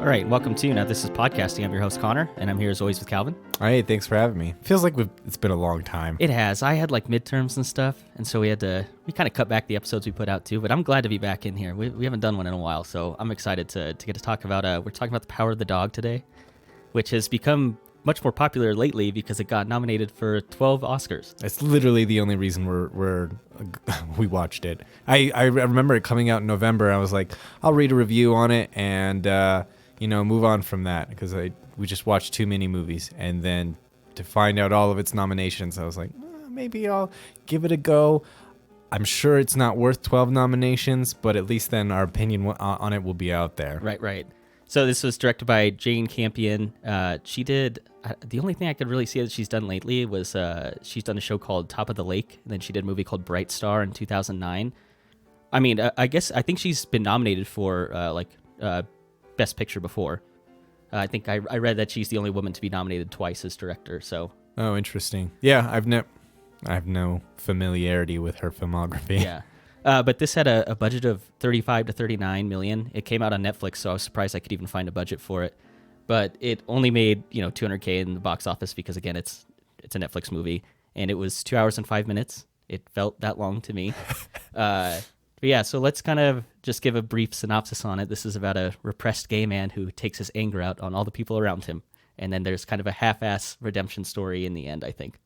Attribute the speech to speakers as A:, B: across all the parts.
A: All right, welcome to Now This is Podcasting. I'm your host, Connor, and I'm here as always with Calvin.
B: Hey, thanks for having me. Feels like it's been a long time.
A: It has. I had like midterms and stuff, and so we kind of cut back the episodes we put out too, but I'm glad to be back in here. We haven't done one in a while, so I'm excited to get to talk about, we're talking about The Power of the Dog today, which has become much more popular lately because it got nominated for 12 Oscars.
B: That's literally the only reason we watched it. I remember it coming out in November. I was like, I'll read a review on it and move on from that because we just watched too many movies. And then to find out all of its nominations, I was like, maybe I'll give it a go. I'm sure it's not worth 12 nominations, but at least then our opinion on it will be out there.
A: Right. So this was directed by Jane Campion. She did, the only thing I could really see that she's done lately was she's done a show called Top of the Lake, and then she did a movie called Bright Star in 2009. I mean, I think she's been nominated for Best Picture before. I think I read that she's the only woman to be nominated twice as director. So.
B: Oh, interesting. Yeah, I have no familiarity with her filmography.
A: Yeah. But this had a budget of 35 to 39 million. It came out on Netflix, so I was surprised I could even find a budget for it. But it only made, $200K in the box office because, again, it's a Netflix movie. And it was 2 hours and 5 minutes. It felt that long to me. But yeah, so let's kind of just give a brief synopsis on it. This is about a repressed gay man who takes his anger out on all the people around him. And then there's kind of a half-ass redemption story in the end, I think.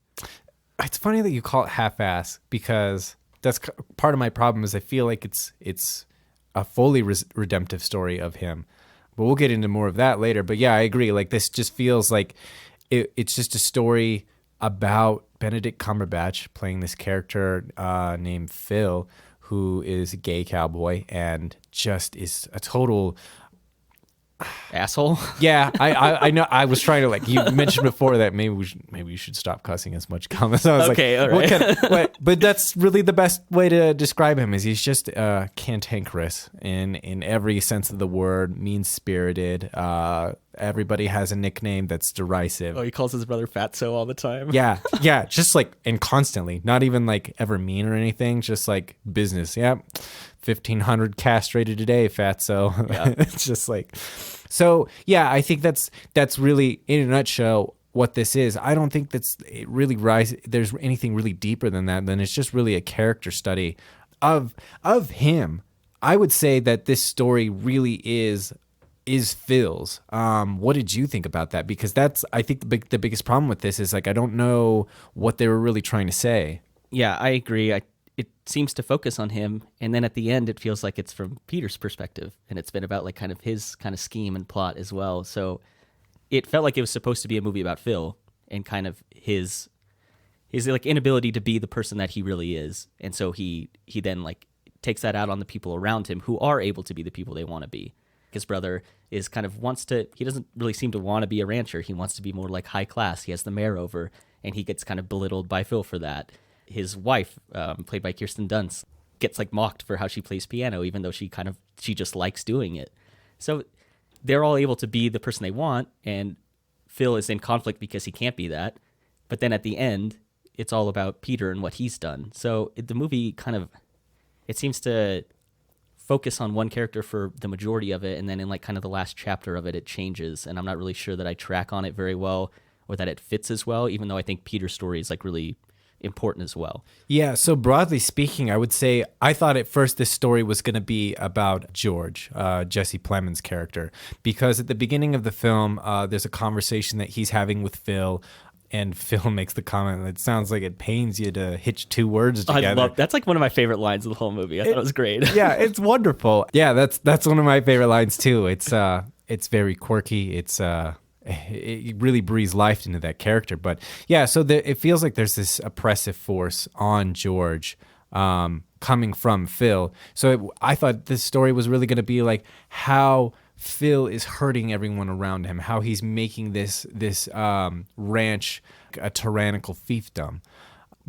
B: It's funny that you call it half-ass because that's part of my problem is I feel like it's a fully redemptive story of him. But we'll get into more of that later. But yeah, I agree. Like this just feels like it's just a story about Benedict Cumberbatch playing this character named Phil, who is a gay cowboy and just is a total
A: asshole.
B: Yeah, I know. I was trying to you mentioned before that maybe we should stop cussing as much. So I was
A: okay, all right.
B: But that's really the best way to describe him. Is he's just cantankerous in every sense of the word, mean spirited. Everybody has a nickname that's derisive.
A: Oh, he calls his brother Fatso all the time.
B: Yeah, just and constantly, not even that's mean or anything, just business. Yeah, 1,500 castrated today, Fatso. Yeah. It's just so. Yeah, I think that's really in a nutshell what this is. I don't think there's anything really deeper than that. Then it's just really a character study of him. I would say that this story really is Phil's. What did you think about that? Because that's, I think the biggest problem with this is I don't know what they were really trying to say.
A: Yeah, I agree. It seems to focus on him, and then at the end it feels like it's from Peter's perspective, and it's been about kind of his kind of scheme and plot as well. So it felt like it was supposed to be a movie about Phil and kind of his inability to be the person that he really is, and so he then takes that out on the people around him who are able to be the people they want to be. His brother is he doesn't really seem to want to be a rancher. He wants to be more high class. He has the mayor over, and he gets kind of belittled by Phil for that. His wife, played by Kirsten Dunst, gets mocked for how she plays piano, even though she just likes doing it. So they're all able to be the person they want, and Phil is in conflict because he can't be that. But then at the end, it's all about Peter and what he's done. So the movie it seems to focus on one character for the majority of it, and then in kind of the last chapter of it, it changes, and I'm not really sure that I track on it very well or that it fits as well, even though I think Peter's story is really important as well.
B: Yeah, so broadly speaking, I would say I thought at first this story was going to be about George, Jesse Plemons' character, because at the beginning of the film, there's a conversation that he's having with Phil. And Phil makes the comment, it sounds like it pains you to hitch two words together.
A: That's one of my favorite lines of the whole movie. I thought it was great.
B: Yeah, it's wonderful. Yeah, that's one of my favorite lines too. It's very quirky. It really breathes life into that character. But yeah, so it feels like there's this oppressive force on George coming from Phil. So I thought this story was really going to be how Phil is hurting everyone around him, how he's making this ranch a tyrannical fiefdom.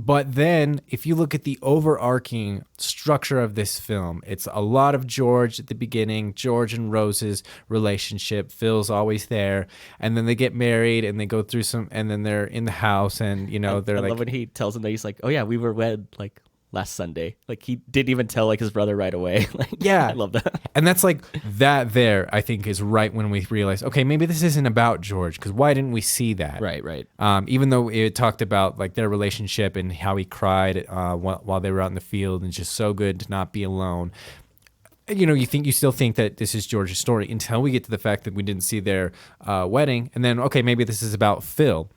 B: But then if you look at the overarching structure of this film, it's a lot of George at the beginning, George and Rose's relationship. Phil's always there. And then they get married and they go through and then they're in the house and, they're
A: I love when he tells him that he's oh yeah, we were wed last Sunday. Like he didn't even tell like his brother right away. Like,
B: Yeah.
A: I love that.
B: And that's like that there, I think, is right when we realize, okay, maybe this isn't about George, because why didn't we see that?
A: Right.
B: Even though it talked about like their relationship and how he cried while they were out in the field, and just so good to not be alone. You still think that this is George's story until we get to the fact that we didn't see their wedding, and then okay, maybe this is about Phil.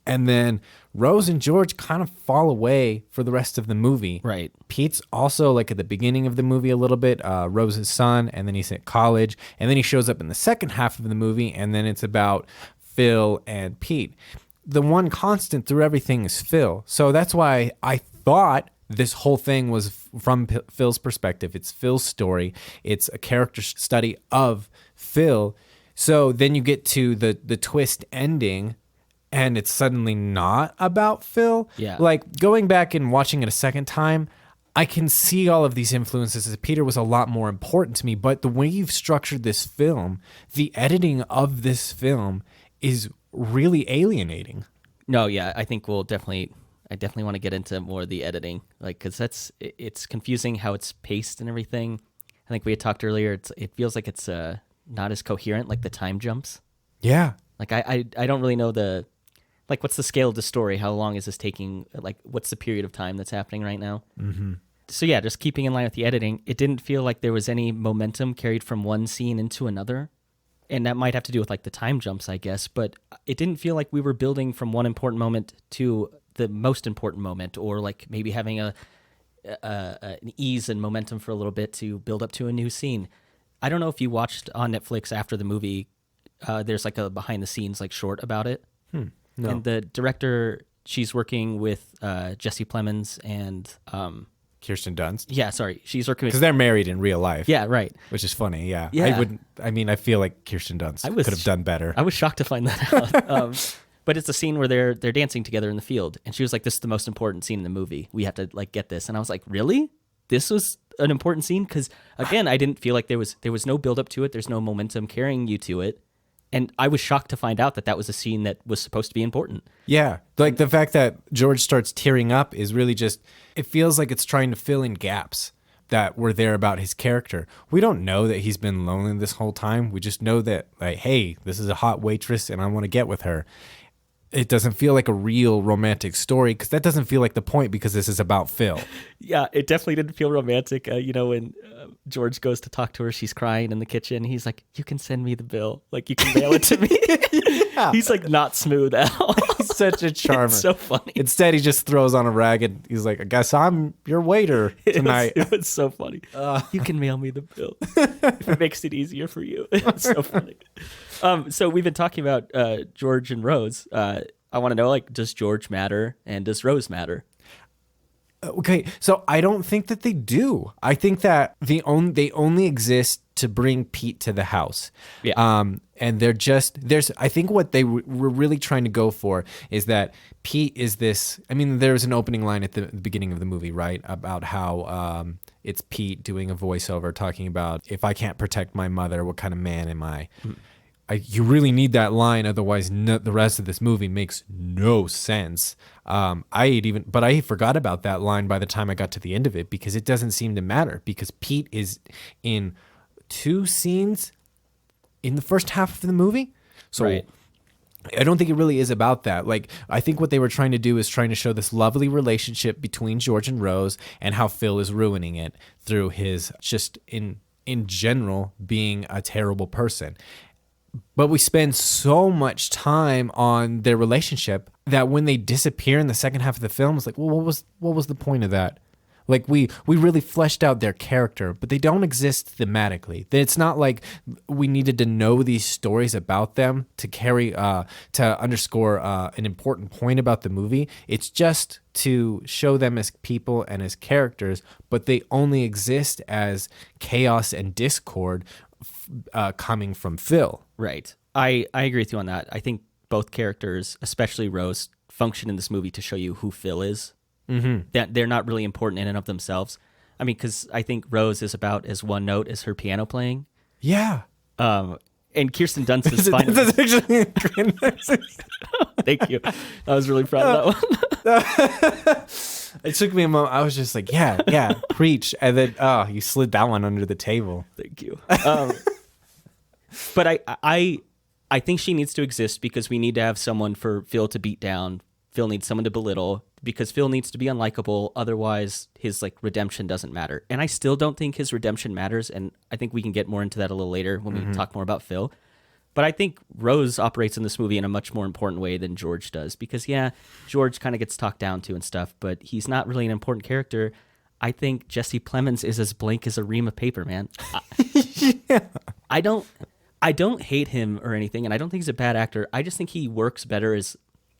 B: And then Rose and George kind of fall away for the rest of the movie.
A: Right.
B: Pete's also like at the beginning of the movie a little bit, Rose's son, and then he's at college, and then he shows up in the second half of the movie, and then it's about Phil and Pete. The one constant through everything is Phil. So that's why I thought this whole thing was from Phil's perspective. It's Phil's story. It's a character study of Phil. So then you get to the twist ending, and it's suddenly not about Phil.
A: Yeah.
B: Like going back and watching it a second time, I can see all of these influences. Peter was a lot more important to me, but the way you've structured this film, the editing of this film is really alienating.
A: No, yeah, I think I definitely want to get into more of the editing, like, because it's confusing how it's paced and everything. I think we had talked earlier. It feels like it's not as coherent, like the time jumps.
B: Yeah.
A: Like I don't really know what's the scale of the story? How long is this taking? Like, what's the period of time that's happening right now? Mm-hmm. So yeah, just keeping in line with the editing, it didn't feel like there was any momentum carried from one scene into another. And that might have to do with like the time jumps, I guess. But it didn't feel like we were building from one important moment to the most important moment, or like maybe having an ease and momentum for a little bit to build up to a new scene. I don't know if you watched on Netflix after the movie. There's like a behind the scenes like short about it.
B: No.
A: And the director, she's working with Jesse Plemons and
B: Kirsten Dunst.
A: yeah, sorry, she's working with
B: Because they're married in real life.
A: yeah, right.
B: Which is funny, yeah.
A: Yeah.
B: I feel like Kirsten Dunst could have done better.
A: I was shocked to find that out. But it's a scene where they're dancing together in the field, and she was like, "This is the most important scene in the movie. We have to like get this." And I was like, "Really? This was an important scene?" Because again, I didn't feel like there was no build up to it. There's no momentum carrying you to it, and I was shocked to find out that was a scene that was supposed to be important.
B: Yeah. Like the fact that George starts tearing up is really just, it feels like it's trying to fill in gaps that were there about his character. We don't know that he's been lonely this whole time. We just know that, like, hey, this is a hot waitress and I want to get with her. It doesn't feel like a real romantic story, because that doesn't feel like the point, because this is about Phil.
A: Yeah, it definitely didn't feel romantic. When George goes to talk to her, she's crying in the kitchen. He's like, "You can send me the bill. Like, you can mail it to me." Yeah. He's like not smooth at all.
B: He's such a charmer.
A: It's so funny.
B: Instead, he just throws on a rag and he's like, "I guess I'm your waiter tonight."
A: It was so funny. You can mail me the bill if it makes it easier for you. It's so funny. So we've been talking about George and Rose. I want to know, like, does George matter and does Rose matter?
B: Okay, so I don't think that they do. I think that they only exist to bring Pete to the house.
A: Yeah.
B: And I think what they were really trying to go for is that Pete is this. I mean, there's an opening line at the beginning of the movie, right, about how it's Pete doing a voiceover talking about, if I can't protect my mother, what kind of man am I? You really need that line, otherwise the rest of this movie makes no sense. I forgot about that line by the time I got to the end of it, because it doesn't seem to matter, because Pete is in 2 scenes in the first half of the movie. So right. I don't think it really is about that. Like, I think what they were trying to do is trying to show this lovely relationship between George and Rose, and how Phil is ruining it through his just in general being a terrible person. But we spend so much time on their relationship that when they disappear in the second half of the film, it's like, well, what was the point of that? Like, we really fleshed out their character, but they don't exist thematically. It's not like we needed to know these stories about them to to underscore an important point about the movie. It's just to show them as people and as characters, but they only exist as chaos and discord coming from Phil.
A: Right. I agree with you on that. I think both characters, especially Rose, function in this movie to show you who Phil is. Mm-hmm. That they're not really important in and of themselves. I mean, because I think Rose is about as one note as her piano playing.
B: Yeah.
A: And Kirsten Dunst is fine. That's actually Thank you. I was really proud of that one.
B: It took me a moment. I was just like, yeah, preach. And then, you slid that one under the table.
A: Thank you. But I think she needs to exist because we need to have someone for Phil to beat down. Phil needs someone to belittle because Phil needs to be unlikable. Otherwise, his like redemption doesn't matter. And I still don't think his redemption matters. And I think we can get more into that a little later when we talk more about Phil. But I think Rose operates in this movie in a much more important way than George does. Because, yeah, George kind of gets talked down to and stuff, but he's not really an important character. I think Jesse Plemons is as blank as a ream of paper, man. I don't hate him or anything, and I don't think he's a bad actor. I just think he works better as,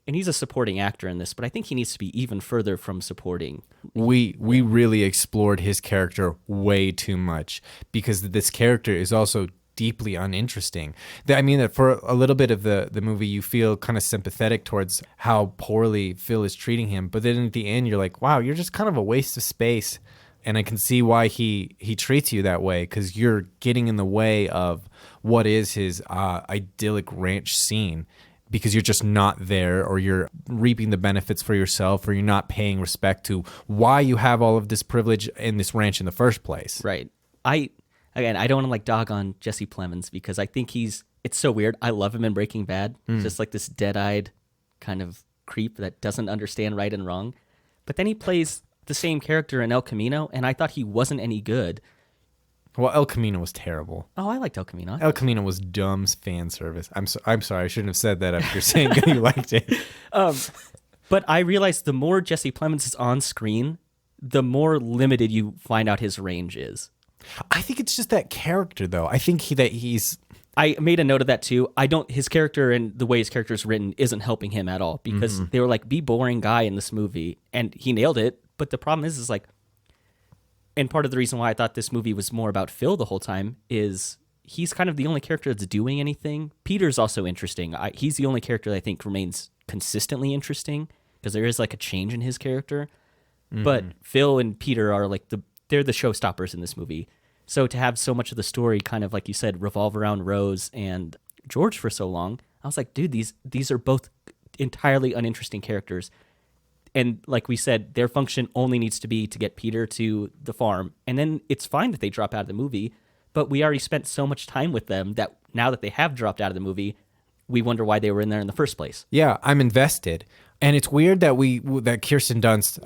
A: and he's a supporting actor in this, but I think he needs to be even further from supporting.
B: We really explored his character way too much because this character is also deeply uninteresting. I mean, that for a little bit of the movie, you feel kind of sympathetic towards how poorly Phil is treating him. But then at the end, you're like, wow, you're just kind of a waste of space. And I can see why he treats you that way, because you're getting in the way of what is his idyllic ranch scene, because you're just not there, or you're reaping the benefits for yourself, or you're not paying respect to why you have all of this privilege in this ranch in the first place.
A: Right. I don't want to like dog on Jesse Plemons because I think it's so weird. I love him in Breaking Bad. Just like this dead-eyed kind of creep that doesn't understand right and wrong. But then he plays the same character in El Camino, and I thought he wasn't any good.
B: Well, El Camino was terrible.
A: Oh, I liked El Camino.
B: El Camino was dumb fan service. I'm sorry. I shouldn't have said that after saying you liked it.
A: But I realized the more Jesse Plemons is on screen, the more limited you find out his range is.
B: I think it's just that character, though. I think he's...
A: I made a note of that, too. His character and the way his character is written isn't helping him at all, because they were like, be boring guy in this movie, and he nailed it. But the problem is like, and part of the reason why I thought this movie was more about Phil the whole time is he's kind of the only character that's doing anything. Peter's also interesting. He's the only character that I think remains consistently interesting, because there is like a change in his character. But Phil and Peter are like they're the showstoppers in this movie. So to have so much of the story kind of, like you said, revolve around Rose and George for so long, I was like, dude, these are both entirely uninteresting characters. And like we said, their function only needs to be to get Peter to the farm. And then it's fine that they drop out of the movie, but we already spent so much time with them that now that they have dropped out of the movie, we wonder why they were in there in the first place. Yeah,
B: I'm invested. And it's weird that that Kirsten Dunst,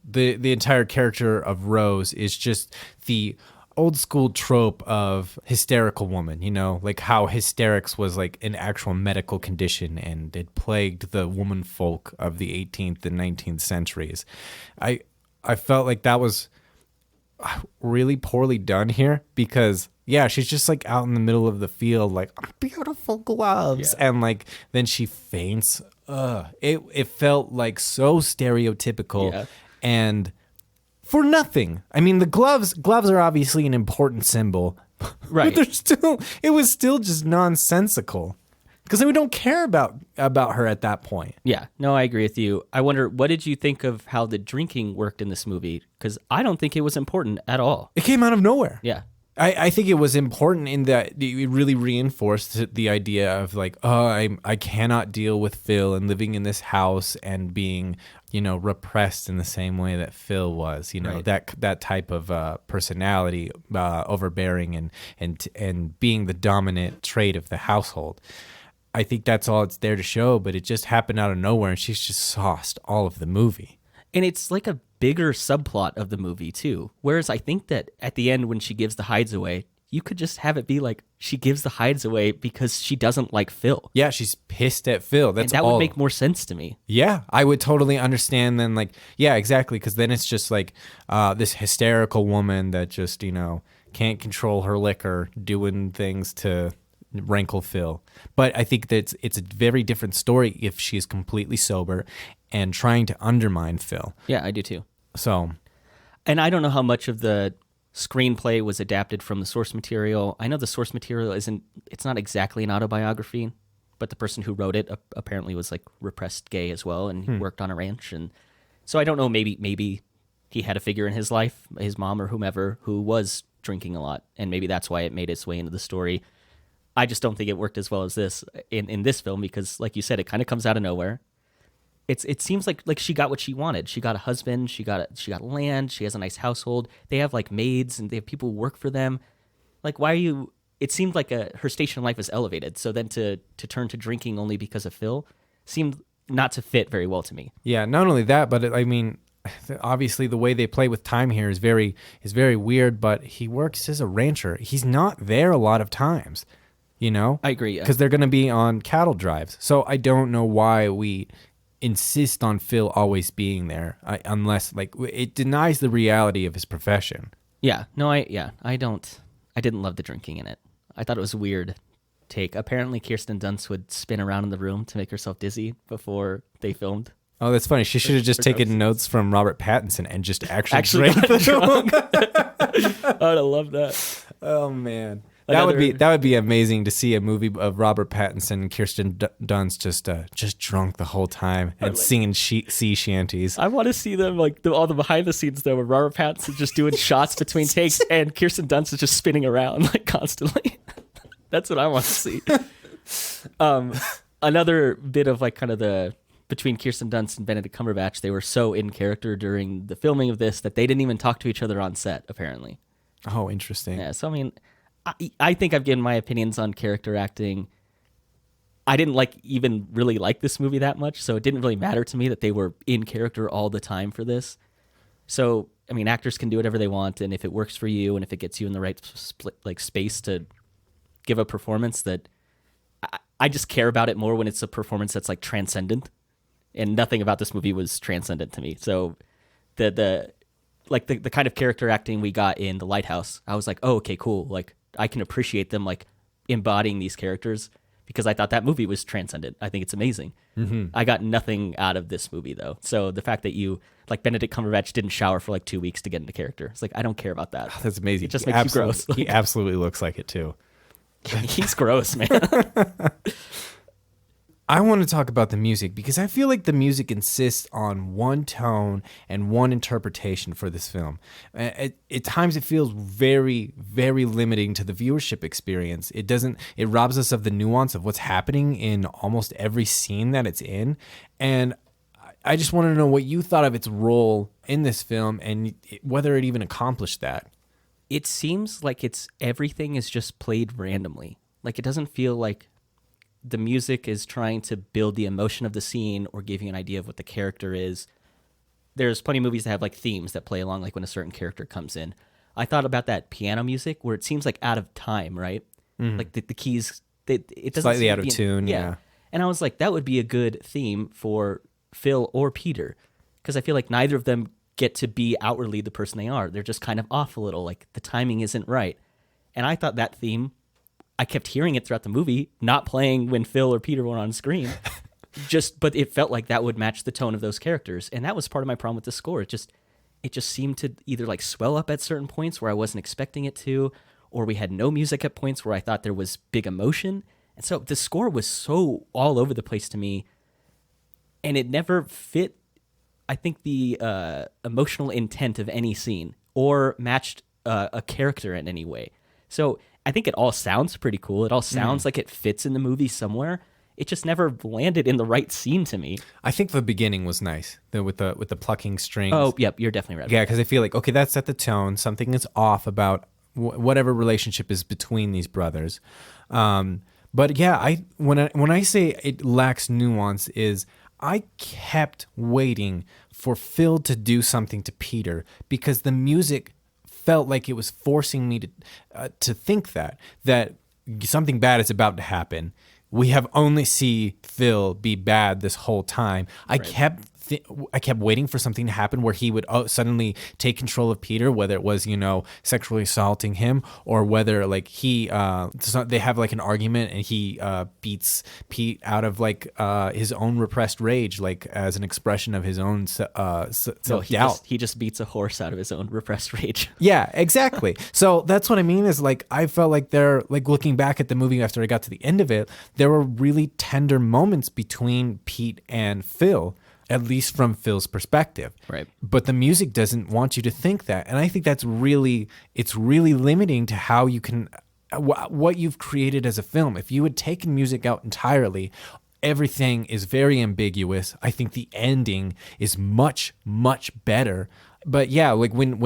B: the entire character of Rose is just the old school trope of hysterical woman, like how hysterics was like an actual medical condition and it plagued the woman folk of the 18th and 19th centuries. I felt like that was really poorly done here because, yeah, she's just like out in the middle of the field, like beautiful gloves. Yeah. And like then she faints. It felt like so stereotypical and for nothing. I mean, the gloves are obviously an important symbol, right? But it was still just nonsensical because we don't care about her at that point.
A: Yeah, no, I agree with you. I wonder, what did you think of how the drinking worked in this movie? Because I don't think it was important at all.
B: It came out of nowhere.
A: Yeah.
B: I think it was important in that it really reinforced the idea of like, I cannot deal with Phil and living in this house and being, repressed in the same way that Phil was, right. that type of personality, overbearing and being the dominant trait of the household. I think that's all it's there to show, but it just happened out of nowhere and she's just sauced all of the movie.
A: And it's like a bigger subplot of the movie, too. Whereas I think that at the end when she gives the hides away, you could just have it be like she gives the hides away because she doesn't like Phil.
B: Yeah, she's pissed at Phil.
A: That would make more sense to me.
B: Yeah, I would totally understand then. Like, yeah, exactly. Because then it's just like this hysterical woman that just, can't control her liquor, doing things to rankle Phil. But I think that it's a very different story if she's completely sober and trying to undermine Phil.
A: Yeah, I do too.
B: So,
A: and I don't know how much of the screenplay was adapted from the source material. I know the source material it's not exactly an autobiography, but the person who wrote it apparently was like repressed gay as well, and he worked on a ranch. And so I don't know, maybe he had a figure in his life, his mom or whomever, who was drinking a lot, and maybe that's why it made its way into the story. I just don't think it worked as well as this in this film because, like you said, it kind of comes out of nowhere. it seems like she got what she wanted. She got a husband, she got land, she has a nice household. They have like maids and they have people who work for them. Like, why are you? It seemed like her station in life was elevated. So then to turn to drinking only because of Phil seemed not to fit very well to me.
B: Yeah, not only that, but I mean, obviously the way they play with time here is very weird. But he works as a rancher. He's not there a lot of times. You know,
A: I agree.
B: Because they're going to be on cattle drives. So I don't know why we insist on Phil always being there, unless like it denies the reality of his profession.
A: Yeah. No, I didn't love the drinking in it. I thought it was a weird take. Apparently, Kirsten Dunst would spin around in the room to make herself dizzy before they filmed.
B: Oh, that's funny. She should have just taken notes from Robert Pattinson and just actually drank
A: got drunk. I would have loved that.
B: Oh man. That would be amazing to see a movie of Robert Pattinson and Kirsten Dunst just drunk the whole time and singing sea shanties.
A: I want to see them like all the behind the scenes though, where Robert Pattinson just doing shots between takes and Kirsten Dunst is just spinning around like constantly. That's what I want to see. Another bit of like kind of the between Kirsten Dunst and Benedict Cumberbatch, they were so in character during the filming of this that they didn't even talk to each other on set. Apparently.
B: Oh, interesting.
A: Yeah. So I mean. I think I've given my opinions on character acting. I didn't even really like this movie that much, so it didn't really matter to me that they were in character all the time for this. So, I mean, actors can do whatever they want, and if it works for you and if it gets you in the right space to give a performance that I just care about it more when it's a performance that's like transcendent, and nothing about this movie was transcendent to me. So the kind of character acting we got in The Lighthouse, I was like, oh, okay, cool. Like, I can appreciate them like embodying these characters because I thought that movie was transcendent. I think it's amazing. Mm-hmm. I got nothing out of this movie though. So the fact that you like Benedict Cumberbatch didn't shower for like 2 weeks to get into character, it's like I don't care about that.
B: Oh, that's amazing.
A: It just makes you gross.
B: He absolutely looks like it too.
A: He's gross, man.
B: I want to talk about the music because I feel like the music insists on one tone and one interpretation for this film. At times it feels very, very limiting to the viewership experience. It robs us of the nuance of what's happening in almost every scene that it's in. And I just want to know what you thought of its role in this film and whether it even accomplished that.
A: It seems like everything is just played randomly. Like it doesn't feel like the music is trying to build the emotion of the scene or give you an idea of what the character is. There's plenty of movies that have like themes that play along, like when a certain character comes in. I thought about that piano music where it seems like out of time, right? Mm. Like the keys, it doesn't
B: slightly out of tune. Yeah.
A: And I was like, that would be a good theme for Phil or Peter, because I feel like neither of them get to be outwardly the person they are. They're just kind of off a little, like the timing isn't right. And I thought that theme, I kept hearing it throughout the movie, not playing when Phil or Peter were on screen. But it felt like that would match the tone of those characters. And that was part of my problem with the score. It just seemed to either like swell up at certain points where I wasn't expecting it to, or we had no music at points where I thought there was big emotion. And so the score was so all over the place to me, and it never fit, I think, the emotional intent of any scene or matched a character in any way. So I think it all sounds pretty cool. It all sounds like it fits in the movie somewhere. It just never landed in the right scene to me.
B: I think the beginning was nice, with the plucking strings.
A: Oh, yep, you're definitely right.
B: Yeah, because I feel like, okay, that set the tone. Something is off about whatever relationship is between these brothers. But yeah, when I say it lacks nuance, is I kept waiting for Phil to do something to Peter because the music felt like it was forcing me to think that something bad is about to happen. We have only see Phil be bad this whole time. I kept waiting for something to happen where he would suddenly take control of Peter, whether it was, sexually assaulting him, or whether like they have like an argument and he beats Pete out of like his own repressed rage, like as an expression of his own self-doubt.
A: He just beats a horse out of his own repressed rage.
B: Yeah, exactly. So that's what I mean is like I felt like they're like looking back at the movie after I got to the end of it, there were really tender moments between Pete and Phil, at least from Phil's perspective.
A: Right.
B: But the music doesn't want you to think that. And I think it's really limiting to how you can, what you've created as a film. If you had taken music out entirely, everything is very ambiguous. I think the ending is much, much better. But yeah, like when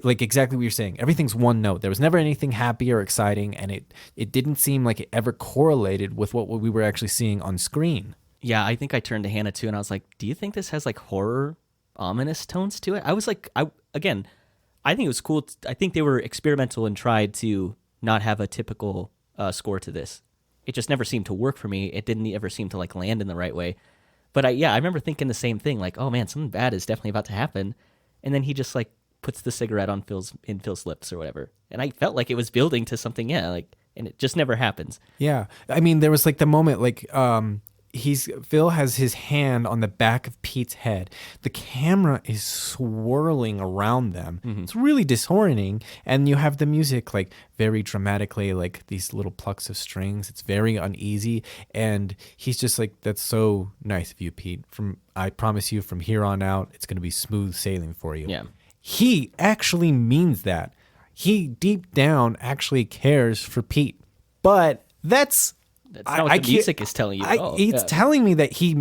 B: like exactly what you're saying, everything's one note. There was never anything happy or exciting, and it didn't seem like it ever correlated with what we were actually seeing on screen.
A: Yeah, I think I turned to Hannah too, and I was like, "Do you think this has like horror, ominous tones to it?" I was like, I think it was cool. I think they were experimental and tried to not have a typical score to this. It just never seemed to work for me. It didn't ever seem to like land in the right way. But I remember thinking the same thing. Like, oh man, something bad is definitely about to happen. And then he just like puts the cigarette on Phil's lips or whatever. And I felt like it was building to something, and it just never happens.
B: Yeah. I mean, there was like the moment like Phil has his hand on the back of Pete's head. The camera is swirling around them. Mm-hmm. It's really disorienting. And you have the music like very dramatically, like these little plucks of strings. It's very uneasy. And he's just like, that's so nice of you, Pete. I promise you from here on out, it's going to be smooth sailing for you.
A: Yeah.
B: He actually means that. He deep down actually cares for Pete. But that's
A: not what the music is telling you at all.
B: It's telling me that he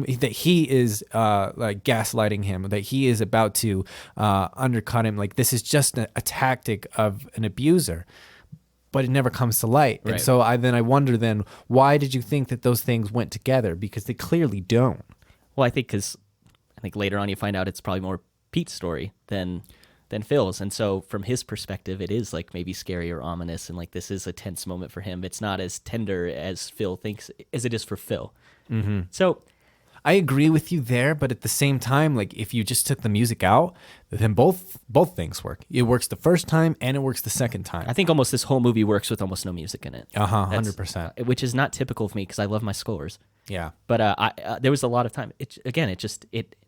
B: is like gaslighting him, that he is about to undercut him. Like this is just a tactic of an abuser, but it never comes to light. Right. And so I wonder why did you think that those things went together? Because they clearly don't.
A: Well, I think later on you find out it's probably more Pete's story than Phil's. And so from his perspective, it is like maybe scary or ominous. And like, this is a tense moment for him. It's not as tender as Phil thinks as it is for Phil. Mm-hmm. So
B: I agree with you there. But at the same time, like if you just took the music out, then both things work. It works the first time and it works the second time.
A: I think almost this whole movie works with almost no music in it.
B: 100%.
A: Which is not typical of me because I love my scores.
B: Yeah.
A: But there was a lot of time.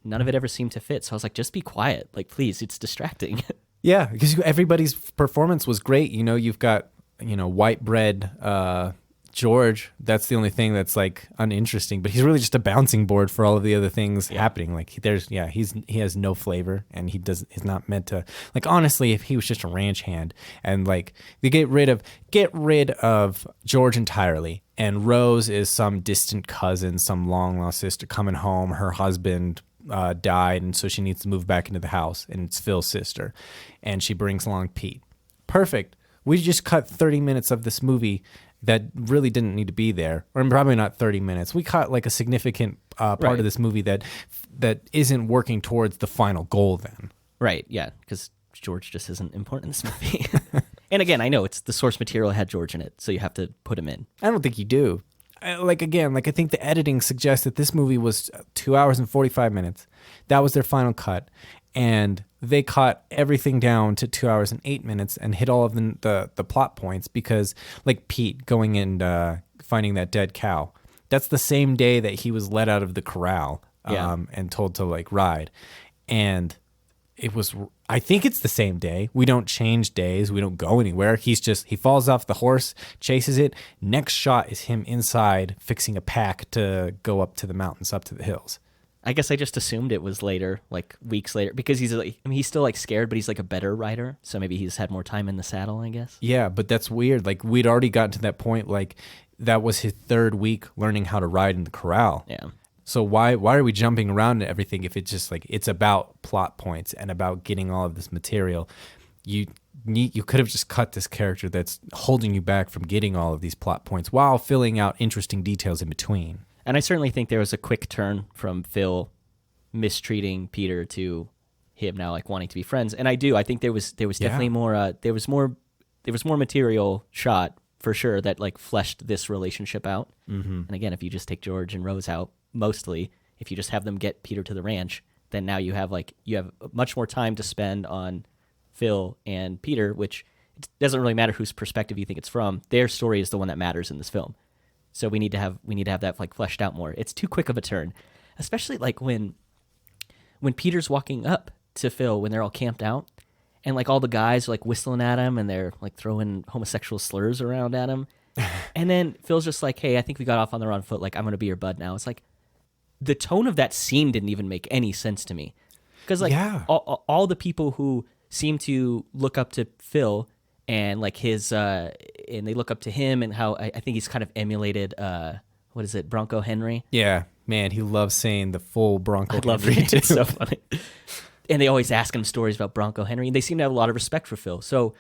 A: None of it ever seemed to fit. So I was like, just be quiet. Like, please, it's distracting.
B: Yeah, because everybody's performance was great. You know, you've got, white bread George. That's the only thing that's like uninteresting, but he's really just a bouncing board for all of the other things happening. Like he has no flavor, and he's not meant to. Like honestly, if he was just a ranch hand, and like they get rid of George entirely. And Rose is some distant cousin, some long lost sister coming home. Her husband died, and so she needs to move back into the house. And it's Phil's sister, and she brings along Pete. Perfect. We just cut 30 minutes of this movie that really didn't need to be there, or probably not 30 minutes. We cut like a significant part of this movie that isn't working towards the final goal. Then,
A: right? Yeah, because George just isn't important in this movie. And again, I know it's the source material had George in it, so you have to put him in.
B: I don't think you do. I think the editing suggests that this movie was 2 hours and 45 minutes. That was their final cut. And they cut everything down to 2 hours and 8 minutes and hit all of the plot points because, like Pete going and finding that dead cow, that's the same day that he was let out of the corral and told to like ride. And I think it's the same day. We don't change days. We don't go anywhere. He falls off the horse, chases it. Next shot is him inside fixing a pack to go up to the mountains, up to the hills.
A: I guess I just assumed it was later, like weeks later, because he's still like scared, but he's like a better rider. So maybe he's had more time in the saddle, I guess.
B: Yeah, but that's weird. Like we'd already gotten to that point. Like that was his third week learning how to ride in the corral.
A: Yeah.
B: So why are we jumping around to everything if it's just like it's about plot points and about getting all of this material? You could have just cut this character that's holding you back from getting all of these plot points while filling out interesting details in between.
A: And I certainly think there was a quick turn from Phil mistreating Peter to him now like wanting to be friends. And I think there was definitely more there was more material shot for sure that like fleshed this relationship out. Mm-hmm. And again, if you just take George and Rose out, mostly if you just have them get Peter to the ranch, then now you have much more time to spend on Phil and Peter, which it doesn't really matter whose perspective you think it's from. Their story is the one that matters in this film. So we need to have that like fleshed out more. It's too quick of a turn, especially like when Peter's walking up to Phil when they're all camped out, and like all the guys are like whistling at him and they're like throwing homosexual slurs around at him, and then Phil's just like, "Hey, I think we got off on the wrong foot. Like I'm gonna be your bud now." It's like the tone of that scene didn't even make any sense to me, because like all the people who seem to look up to Phil and like his and they look up to him and how I think he's kind of emulated Bronco Henry.
B: Yeah. Man, he loves saying the full Bronco
A: I love
B: Henry
A: it. It's so funny. And they always ask him stories about Bronco Henry, and they seem to have a lot of respect for Phil. So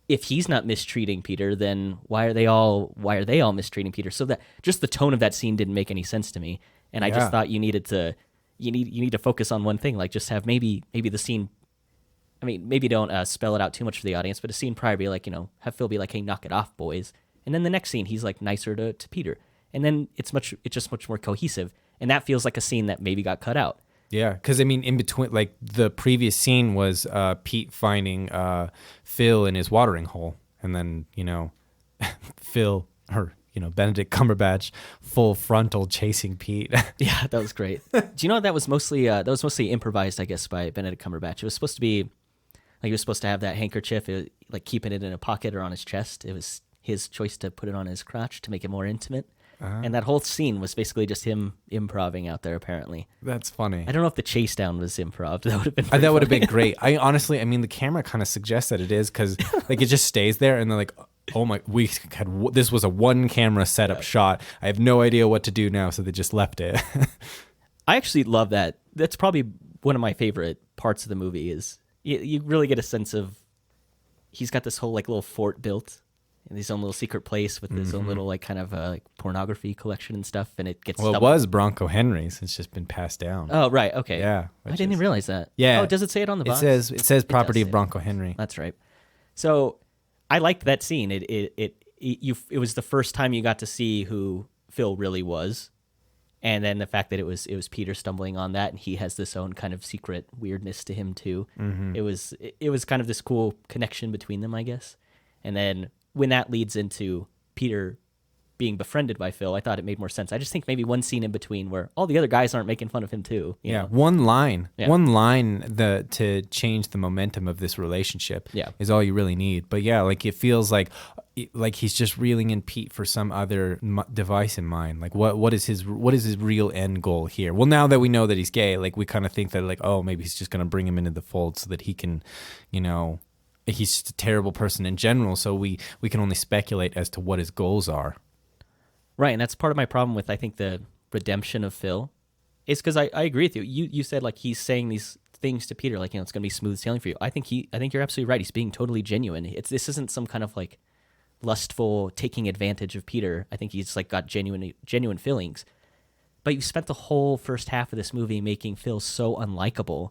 A: if he's not mistreating Peter, then why are they all mistreating Peter? So that just the tone of that scene didn't make any sense to me. And I just thought you need to focus on one thing, like just have maybe the scene. I mean, maybe don't spell it out too much for the audience, but a scene prior be like, have Phil be like, "Hey, knock it off, boys," and then the next scene he's like nicer to Peter, and then it's just much more cohesive, and that feels like a scene that maybe got cut out.
B: Yeah, because I mean, in between, like the previous scene was Pete finding Phil in his watering hole, and then Phil or Benedict Cumberbatch full frontal chasing Pete.
A: Yeah, that was great. Do you know that was mostly improvised, I guess, by Benedict Cumberbatch. It was supposed to be like he was supposed to have that handkerchief, like keeping it in a pocket or on his chest. It was his choice to put it on his crotch to make it more intimate. And that whole scene was basically just him improvising out there, apparently.
B: That's funny.
A: I don't know if the chase down was improv. That would have been
B: that would have been great. I honestly, the camera kind of suggests that it is, because like it just stays there and they're like, oh my, this was a one camera setup shot. I have no idea what to do now, so they just left it.
A: I actually love that. That's probably one of my favorite parts of the movie is you really get a sense of he's got this whole like little fort built in his own little secret place with his own little like kind of like pornography collection and stuff, and it gets
B: it was Bronco Henry's. It's just been passed down.
A: Oh right, okay.
B: Yeah,
A: I didn't even realize that.
B: Yeah.
A: Oh, does it say it on the box?
B: It says property of Bronco Henry.
A: That's right. So I liked that scene. It was the first time you got to see who Phil really was, and then the fact that it was Peter stumbling on that, and he has this own kind of secret weirdness to him too. It was kind of this cool connection between them, I guess. And then when that leads into Peter being befriended by Phil, I thought it made more sense. I just think maybe one scene in between where all the other guys aren't making fun of him too. You know?
B: One line to change the momentum of this relationship is all you really need. But like it feels like he's just reeling in Pete for some other device in mind. Like what is his real end goal here? Well, now that we know that he's gay, like we kind of think that like, oh, maybe he's just going to bring him into the fold so that he can, he's just a terrible person in general, so we can only speculate as to what his goals are.
A: Right, and that's part of my problem with, I think, the redemption of Phil, is because I agree with you. You said, like, he's saying these things to Peter, like, it's going to be smooth sailing for you. I think you're absolutely right. He's being totally genuine. This isn't some kind of, like, lustful taking advantage of Peter. I think he's, like, got genuine feelings. But you spent the whole first half of this movie making Phil so unlikable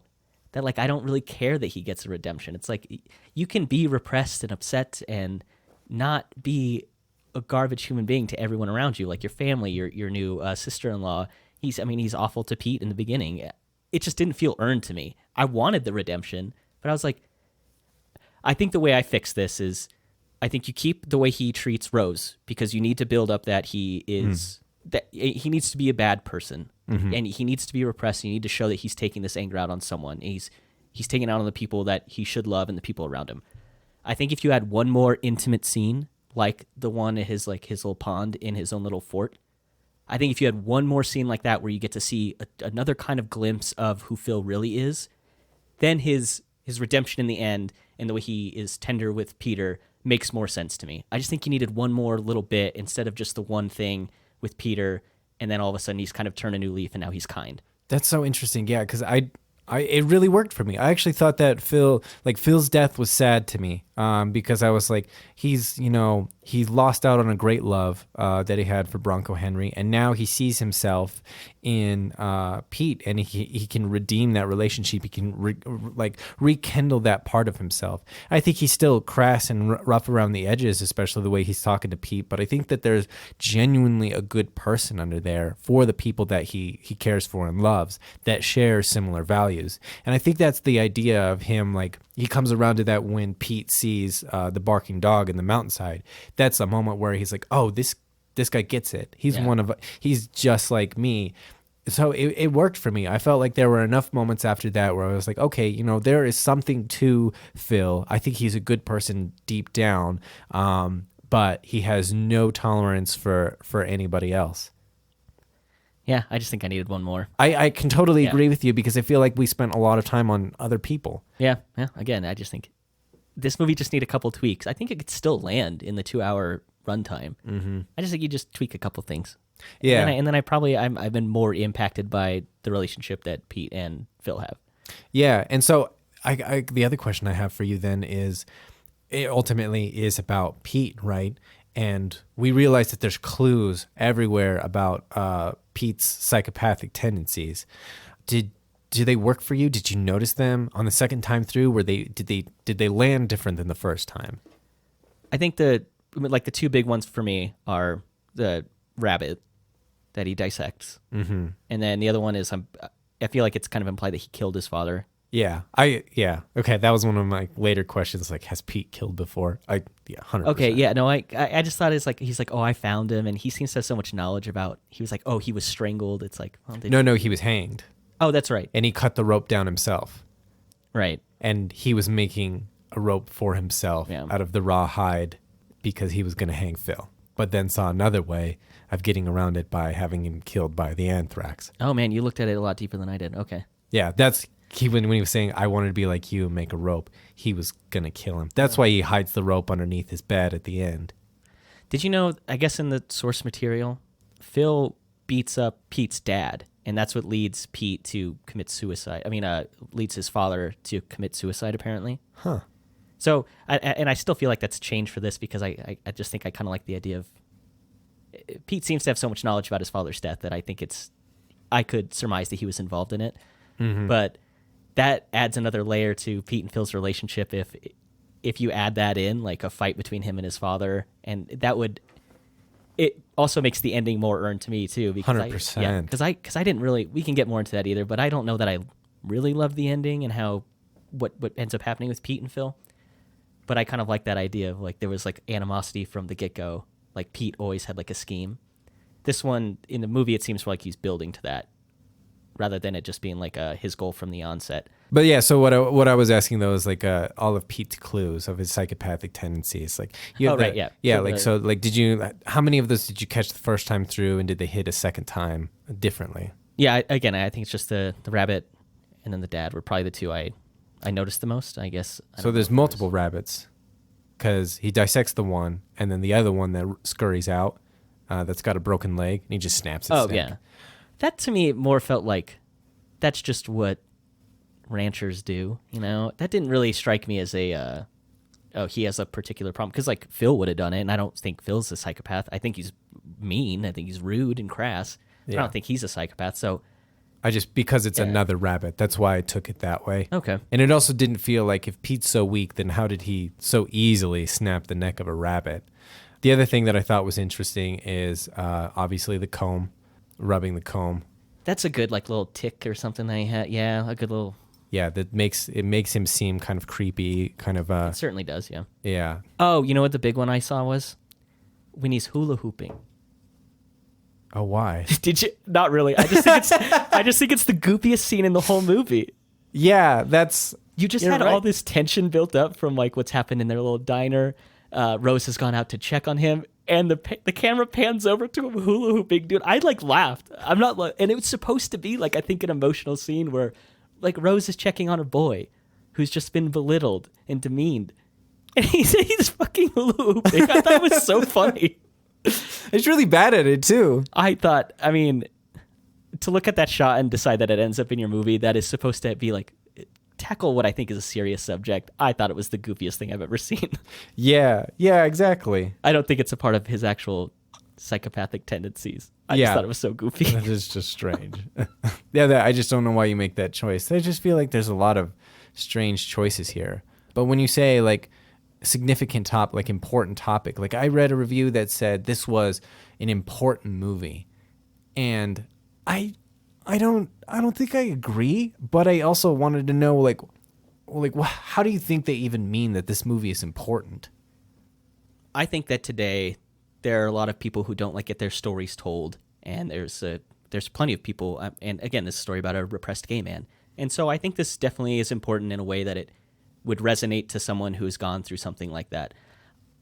A: that, like, I don't really care that he gets a redemption. It's like you can be repressed and upset and not be a garbage human being to everyone around you, like your family, your new sister-in-law. He's awful to Pete in the beginning. It just didn't feel earned to me. I wanted the redemption, but I was like, I think the way I fix this is I think you keep the way he treats Rose, because you need to build up that he is that he needs to be a bad person. And he needs to be repressed. You need to show that he's taking this anger out on someone. He's taking it out on the people that he should love and the people around him. I think if you had one more intimate scene, like the one at his little pond in his own little fort, I think if you had one more scene like that where you get to see another kind of glimpse of who Phil really is, then his redemption in the end and the way he is tender with Peter makes more sense to me. I just think you needed one more little bit instead of just the one thing with Peter, and then all of a sudden he's kind of turned a new leaf and now he's kind. That's
B: so interesting. Yeah, because it really worked for me. I actually thought that Phil's death was sad to me, because I was like, he lost out on a great love that he had for Bronco Henry, and now he sees himself in Pete, and he can redeem that relationship. He can rekindle that part of himself. I think he's still crass and rough around the edges, especially the way he's talking to Pete, but I think that there's genuinely a good person under there for the people that he cares for and loves, that share similar values. And I think that's the idea of him, like, he comes around to that when Pete sees the barking dog in the mountainside. That's a moment where he's like, oh, this guy gets it. He's just like me. So it worked for me. I felt like there were enough moments after that where I was like, okay, there is something to Phil. I think he's a good person deep down, but he has no tolerance for anybody else.
A: Yeah, I just think I needed one more.
B: I can totally agree with you, because I feel like we spent a lot of time on other people.
A: Yeah. Again, I just think this movie just need a couple tweaks. I think it could still land in the 2-hour runtime. I just think you just tweak a couple things.
B: Yeah.
A: And then I probably I've been more impacted by the relationship that Pete and Phil have.
B: Yeah. And so the other question I have for you then is, it ultimately is about Pete, right? And we realize that there's clues everywhere about Pete's psychopathic tendencies. Do they work for you? Did you notice them on the second time through? Did they land different than the first time?
A: I think the two big ones for me are the rabbit that he dissects, and then the other one is I feel like it's kind of implied that he killed his father.
B: Yeah. Okay, that was one of my later questions. Like, has Pete killed before? 100%.
A: Okay, yeah, no, I just thought it's like he's like, oh, I found him, and he seems to have so much knowledge about. He was like, oh, he was strangled. It's like, well,
B: No, he was hanged,
A: oh, that's right,
B: and he cut the rope down himself,
A: right.
B: and he was making a rope for himself out of the raw hide because he was going to hang Phil, but then saw another way of getting around it by having him killed by the anthrax.
A: Oh man, you looked at it a lot deeper than I did. Okay.
B: Yeah, that's when he was saying, I wanted to be like you and make a rope, he was going to kill him. That's why he hides the rope underneath his bed at the end.
A: Did you know, I guess in the source material, Phil beats up Pete's dad, and that's what leads Pete to commit suicide. I mean, leads his father to commit suicide, apparently.
B: Huh.
A: So, I still feel like that's changed for this because I just think I kind of like the idea of Pete seems to have so much knowledge about his father's death that I think I could surmise that he was involved in it. Mm-hmm. But that adds another layer to Pete and Phil's relationship if you add that in, like a fight between him and his father, and it also makes the ending more earned to me too. Because
B: 100%.
A: Because I didn't really. We can get more into that either, but I don't know that I really love the ending and how what ends up happening with Pete and Phil. But I kind of like that idea of like there was like animosity from the get-go. Like Pete always had like a scheme. This one in the movie, it seems like he's building to that, rather than it just being like his goal from the onset.
B: But yeah, so what I was asking though is like all of Pete's clues of his psychopathic tendencies. Like
A: right, yeah,
B: so did you? How many of those did you catch the first time through, and did they hit a second time differently?
A: Yeah, I think it's just the rabbit and then the dad were probably the two I noticed the most. I guess.
B: So there's multiple rabbits, because he dissects the one, and then the other one that scurries out, that's got a broken leg, and he just snaps its neck.
A: Oh yeah, that to me more felt like that's just what ranchers do. You know, that didn't really strike me as a he has a particular problem, because like Phil would have done it, and I don't think Phil's a psychopath. I think he's mean. I think he's rude and crass. Yeah. I don't think he's a psychopath. So
B: because it's another rabbit, that's why I took it that way.
A: Okay.
B: And it also didn't feel like, if Pete's so weak, then how did he so easily snap the neck of a rabbit? The other thing that I thought was interesting is obviously the comb, rubbing the comb.
A: That's a good like little tick or something that he had. Yeah, a good little.
B: Yeah, that makes him seem kind of creepy, kind of.
A: It certainly does. Yeah.
B: Yeah.
A: Oh, you know what the big one I saw was when he's hula hooping.
B: Oh, why?
A: Did you? Not really. I just think it's the goofiest scene in the whole movie.
B: Yeah, that's.
A: You just had all this tension built up from like what's happened in their little diner. Rose has gone out to check on him, and the camera pans over to him hula hooping. Dude, I like laughed. I'm not, and it was supposed to be like, I think, an emotional scene where like Rose is checking on her boy, who's just been belittled and demeaned, and he's fucking hula hooping. I thought it was so funny.
B: It's really bad at it too.
A: I thought, I mean, to look at that shot and decide that it ends up in your movie that is supposed to be like tackle what I think is a serious subject, I thought it was the goofiest thing I've ever seen.
B: Yeah, exactly.
A: I don't think it's a part of his actual psychopathic tendencies. I just thought it was so goofy.
B: That is just strange. I just don't know why you make that choice. I just feel like there's a lot of strange choices here. But when you say like significant topic, like important topic, like I read a review that said this was an important movie, and I don't think I agree, but I also wanted to know like how do you think they even mean that this movie is important?
A: I think that today there are a lot of people who don't like get their stories told, and there's plenty of people, and again, this is a story about a repressed gay man, and so I think this definitely is important in a way that it would resonate to someone who's gone through something like that.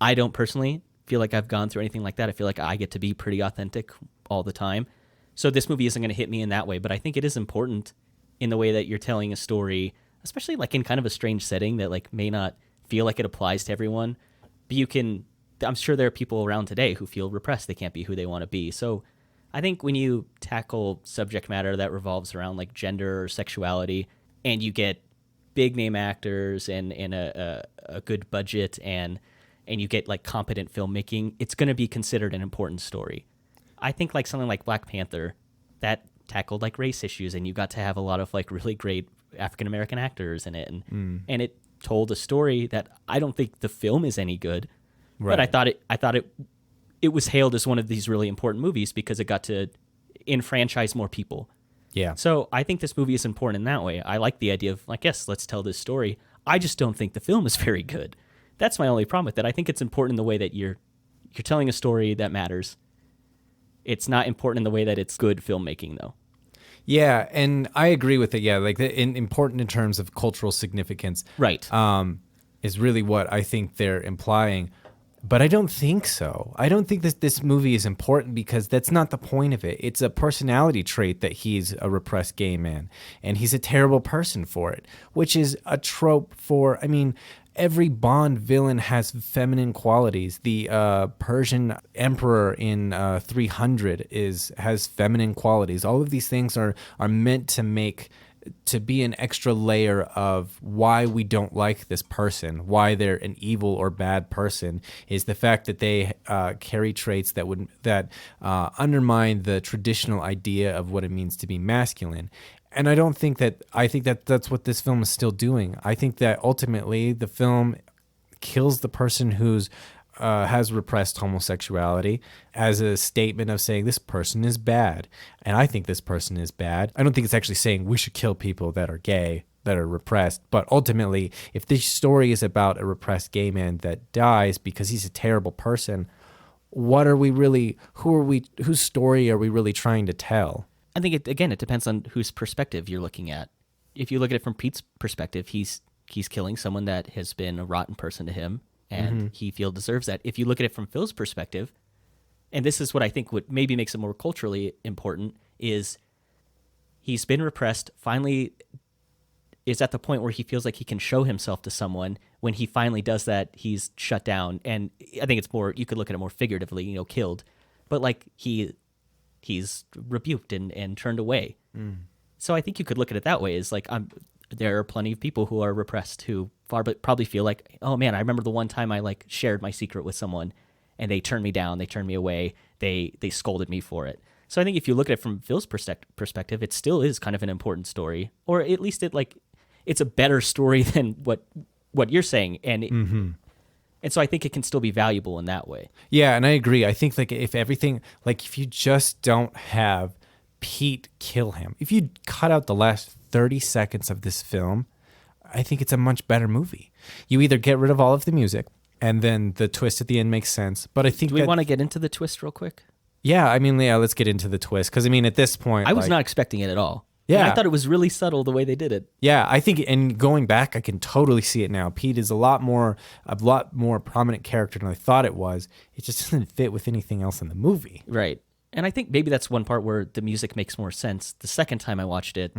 A: I don't personally feel like I've gone through anything like that. I feel like I get to be pretty authentic all the time. So this movie isn't going to hit me in that way, but I think it is important in the way that you're telling a story, especially like in kind of a strange setting that like may not feel like it applies to everyone, but I'm sure there are people around today who feel repressed. They can't be who they want to be. So I think when you tackle subject matter that revolves around like gender or sexuality, and you get big name actors and a good budget and you get like competent filmmaking, it's going to be considered an important story. I think like something like Black Panther that tackled like race issues, and you got to have a lot of like really great African American actors in it, and it told a story that I don't think the film is any good,
B: Right.
A: but I thought it was hailed as one of these really important movies because it got to enfranchise more people.
B: Yeah.
A: So I think this movie is important in that way. I like the idea of like, yes, let's tell this story. I just don't think the film is very good. That's my only problem with it. I think it's important in the way that you're telling a story that matters. It's not important in the way that it's good filmmaking, though.
B: Yeah, and I agree with it. Yeah, like important in terms of cultural significance.
A: Right.
B: Is really what I think they're implying. But I don't think so. I don't think this movie is important because that's not the point of it. It's a personality trait that he's a repressed gay man, and he's a terrible person for it, which is a trope for, I mean, every Bond villain has feminine qualities. The Persian emperor in 300 has feminine qualities. All of these things are meant to be an extra layer of why we don't like this person, why they're an evil or bad person, is the fact that they carry traits that undermine the traditional idea of what it means to be masculine. And I think that that's what this film is still doing. I think that ultimately the film kills the person who's has repressed homosexuality as a statement of saying this person is bad. And I think this person is bad. I don't think it's actually saying we should kill people that are gay, that are repressed. But ultimately, if this story is about a repressed gay man that dies because he's a terrible person, whose story are we really trying to tell?
A: I think, it depends on whose perspective you're looking at. If you look at it from Pete's perspective, he's killing someone that has been a rotten person to him, and he feels deserves that. If you look at it from Phil's perspective, and this is what I think what maybe makes it more culturally important, is he's been repressed, finally is at the point where he feels like he can show himself to someone. When he finally does that, he's shut down. And I think it's more, you could look at it more figuratively, killed. But like he's rebuked and turned away. So I think you could look at it that way, is like there are plenty of people who are repressed who probably feel like, oh man, I remember the one time I like shared my secret with someone and they turned me down, they turned me away, they scolded me for it. So I think if you look at it from Phil's perspective, it still is kind of an important story, or at least it's a better story than what you're saying, and and so I think it can still be valuable in that way.
B: Yeah, and I agree. I think like if you just don't have Pete kill him, if you cut out the last 30 seconds of this film, I think it's a much better movie. You either get rid of all of the music, and then the twist at the end makes sense. But I think
A: do we want to get into the twist real quick?
B: Yeah, I mean, let's get into the twist, because I mean, at this point,
A: I was not expecting it at all.
B: Yeah,
A: and I thought it was really subtle the way they did it.
B: Yeah, I think, and going back, I can totally see it now. Pete is a lot more prominent character than I thought it was. It just doesn't fit with anything else in the movie.
A: Right. And I think maybe that's one part where the music makes more sense. The second time I watched it,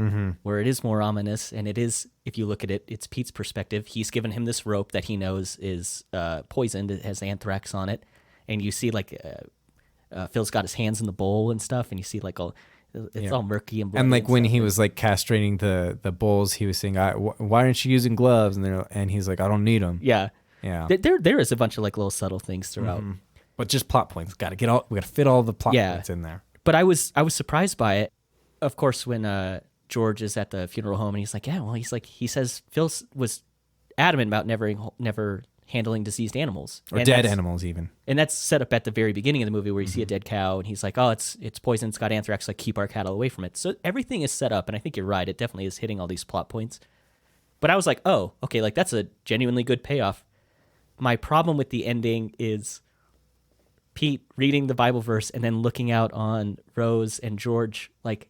A: where it is more ominous, and it is, if you look at it, it's Pete's perspective. He's given him this rope that he knows is poisoned. It has anthrax on it. And you see like Phil's got his hands in the bowl and stuff, and you see like all murky and bloody.
B: And like when he was like castrating the bulls, he was saying, why aren't you using gloves? And he's like, I don't need them.
A: Yeah.
B: Yeah.
A: There is a bunch of like little subtle things throughout.
B: But just plot points. We got to fit all the plot points in there.
A: But I was surprised by it. Of course, when George is at the funeral home and he's like, he says Phil was adamant about never handling diseased animals
B: or dead animals even.
A: And that's set up at the very beginning of the movie where you see a dead cow and he's like, oh, it's poison, it's got anthrax, like keep our cattle away from it. So everything is set up, and I think you're right. It definitely is hitting all these plot points. But I was like, oh, okay, like that's a genuinely good payoff. My problem with the ending is Pete reading the Bible verse and then looking out on Rose and George like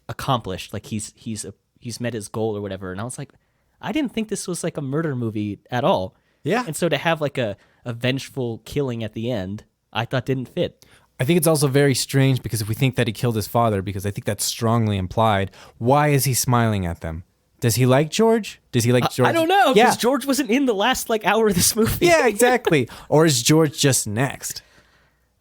A: accomplished, like he's met his goal or whatever. And I was like, I didn't think this was like a murder movie at all.
B: Yeah.
A: And so to have like a vengeful killing at the end, I thought didn't fit.
B: I think it's also very strange because if we think that he killed his father, because I think that's strongly implied, why is he smiling at them? Does he like George? Does he like George?
A: I don't know, because George wasn't in the last like hour of this movie.
B: Yeah, exactly. Or is George just next?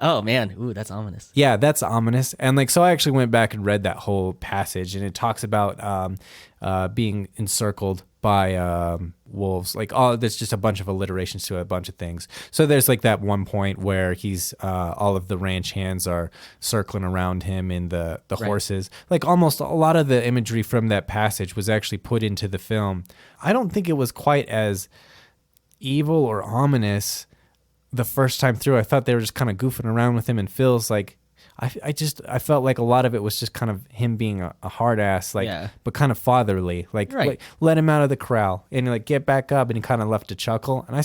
A: Oh man, ooh, that's ominous.
B: Yeah, that's ominous. And like, so I actually went back and read that whole passage, and it talks about being encircled by wolves. Like, oh, there's just a bunch of alliterations to a bunch of things. So there's like that one point where he's all of the ranch hands are circling around him and the
A: Right.
B: horses. Like, almost a lot of the imagery from that passage was actually put into the film. I don't think it was quite as evil or ominous the first time through. I thought they were just kind of goofing around with him, and Phil's like, I felt like a lot of it was just kind of him being a hard ass, like,
A: Yeah.
B: but kind of fatherly,
A: Right.
B: like let him out of the corral and like get back up, and he kind of left a chuckle. And I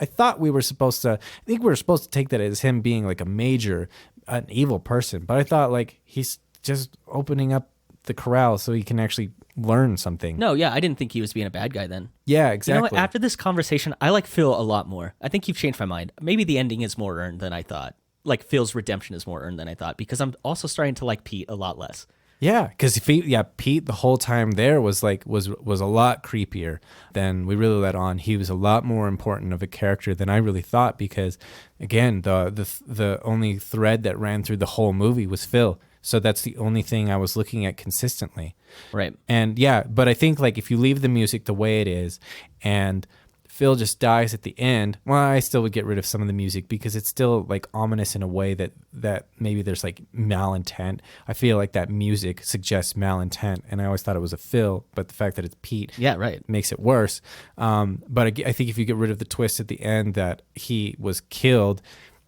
B: thought we were supposed to, I think we were supposed to take that as him being like an evil person, but I thought like he's just opening up the corral so he can actually learn something.
A: No, yeah, I didn't think he was being a bad guy then.
B: Yeah,
A: You
B: exactly.
A: know what? After this conversation, I like Phil a lot more. I think you've changed my mind. Maybe the ending is more earned than I thought. Like Phil's redemption is more earned than I thought, because I'm also starting to like Pete a lot less.
B: Yeah, because Pete the whole time there was like was a lot creepier than we really let on. He was a lot more important of a character than I really thought, because again, the only thread that ran through the whole movie was Phil. So that's the only thing I was looking at consistently.
A: Right.
B: And yeah, but I think like if you leave the music the way it is and Phil just dies at the end, well, I still would get rid of some of the music because it's still like ominous in a way that maybe there's like malintent. I feel like that music suggests malintent, and I always thought it was a Phil, but the fact that it's Pete,
A: Yeah, right.
B: makes it worse. But I think if you get rid of the twist at the end that he was killed,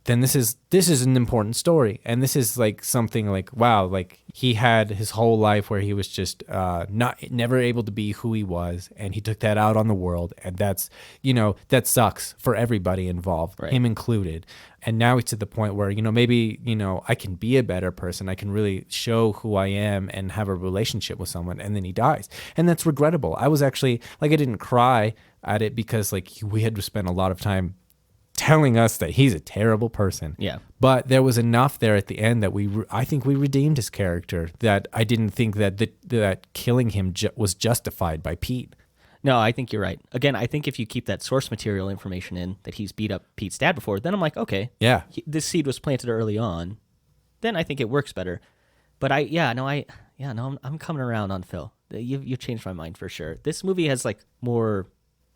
B: then this is an important story, and this is like something like, wow, like he had his whole life where he was just never able to be who he was, and he took that out on the world, and that's, that sucks for everybody involved,
A: Right.
B: him included. And now he's to the point where, maybe, I can be a better person. I can really show who I am and have a relationship with someone. And then he dies. And that's regrettable. I was actually like, I didn't cry at it because like we had to spend a lot of time telling us that he's a terrible person.
A: Yeah.
B: But there was enough there at the end that I think we redeemed his character, that I didn't think that killing him was justified by Pete.
A: No, I think you're right. Again, I think if you keep that source material information in, that he's beat up Pete's dad before, then I'm like, okay,
B: Yeah.
A: this seed was planted early on. Then I think it works better. But I'm coming around on Phil. You've changed my mind for sure. This movie has like more,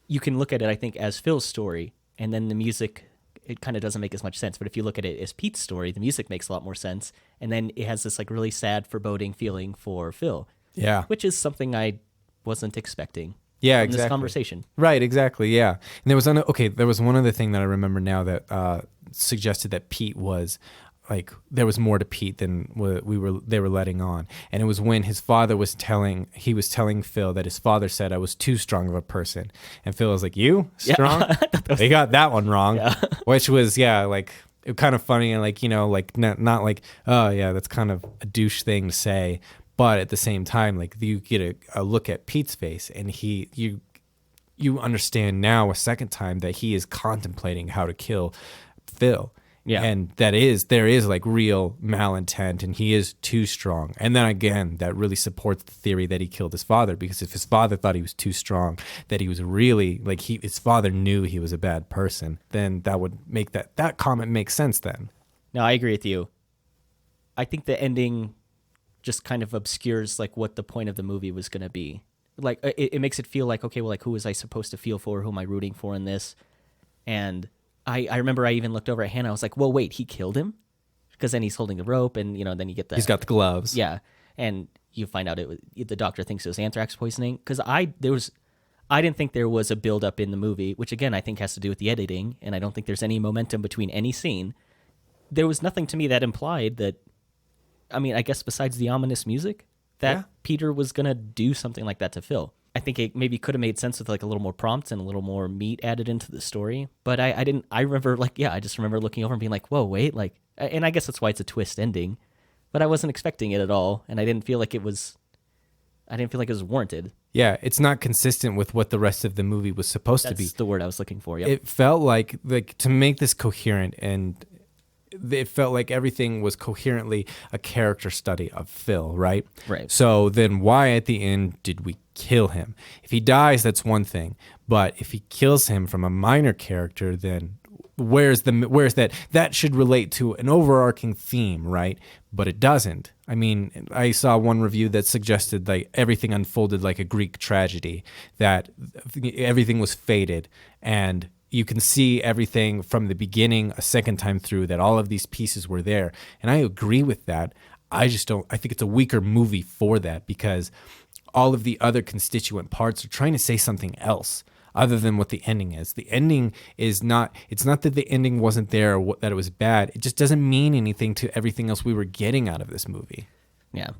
A: you can look at it, I think, as Phil's story, and then the music, it kind of doesn't make as much sense. But if you look at it as Pete's story, the music makes a lot more sense. And then it has this like really sad, foreboding feeling for Phil.
B: Yeah.
A: Which is something I wasn't expecting.
B: Yeah,
A: from
B: exactly.
A: this conversation.
B: Right, exactly. Yeah. And there was one other thing that I remember now that suggested that Pete was like, there was more to Pete than they were letting on. And it was when his father was telling Phil that his father said I was too strong of a person. And Phil was like, you strong? They got that one wrong.
A: Yeah.
B: Which was, like, it kind of funny, and like, like not like, oh yeah, that's kind of a douche thing to say. But at the same time, like, you get a look at Pete's face, and you understand now a second time that he is contemplating how to kill Phil.
A: Yeah.
B: And there is like real malintent, and he is too strong. And then again, that really supports the theory that he killed his father, because if his father thought he was too strong, that he was really like, his father knew he was a bad person, then that would make that comment make sense then.
A: No, I agree with you. I think the ending just kind of obscures like what the point of the movie was going to be. Like it makes it feel like, okay, well, like, who was I supposed to feel for? Who am I rooting for in this? And I remember I even looked over at Hannah. I was like, well, wait, he killed him? Because then he's holding the rope, and then you get the...
B: He's got the gloves.
A: Yeah, and you find out the doctor thinks it was anthrax poisoning. Because I didn't think there was a build-up in the movie, which again I think has to do with the editing, and I don't think there's any momentum between any scene. There was nothing to me that implied that, I mean, I guess besides the ominous music, that Peter was going to do something like that to Phil. I think it maybe could have made sense with like a little more prompts and a little more meat added into the story. But I didn't, I remember like, I just remember looking over and being like, whoa, wait, like, and I guess that's why it's a twist ending, but I wasn't expecting it at all. And I didn't feel like it was warranted.
B: Yeah, it's not consistent with what the rest of the movie was supposed to be.
A: That's the word I was looking for. Yep.
B: It felt like to make this coherent, and it felt like everything was coherently a character study of Phil, right?
A: Right.
B: So then why at the end did we kill him? If he dies, that's one thing. But if he kills him from a minor character, then where's that should relate to an overarching theme, right? But it doesn't. I mean, I saw one review that suggested like everything unfolded like a Greek tragedy, that everything was fated, and you can see everything from the beginning a second time through, that all of these pieces were there. And I agree with that. I think it's a weaker movie for that, because all of the other constituent parts are trying to say something else other than what the ending is. The ending is not, it's not that the ending wasn't there or that it was bad. It just doesn't mean anything to everything else we were getting out of this movie.
A: Yeah.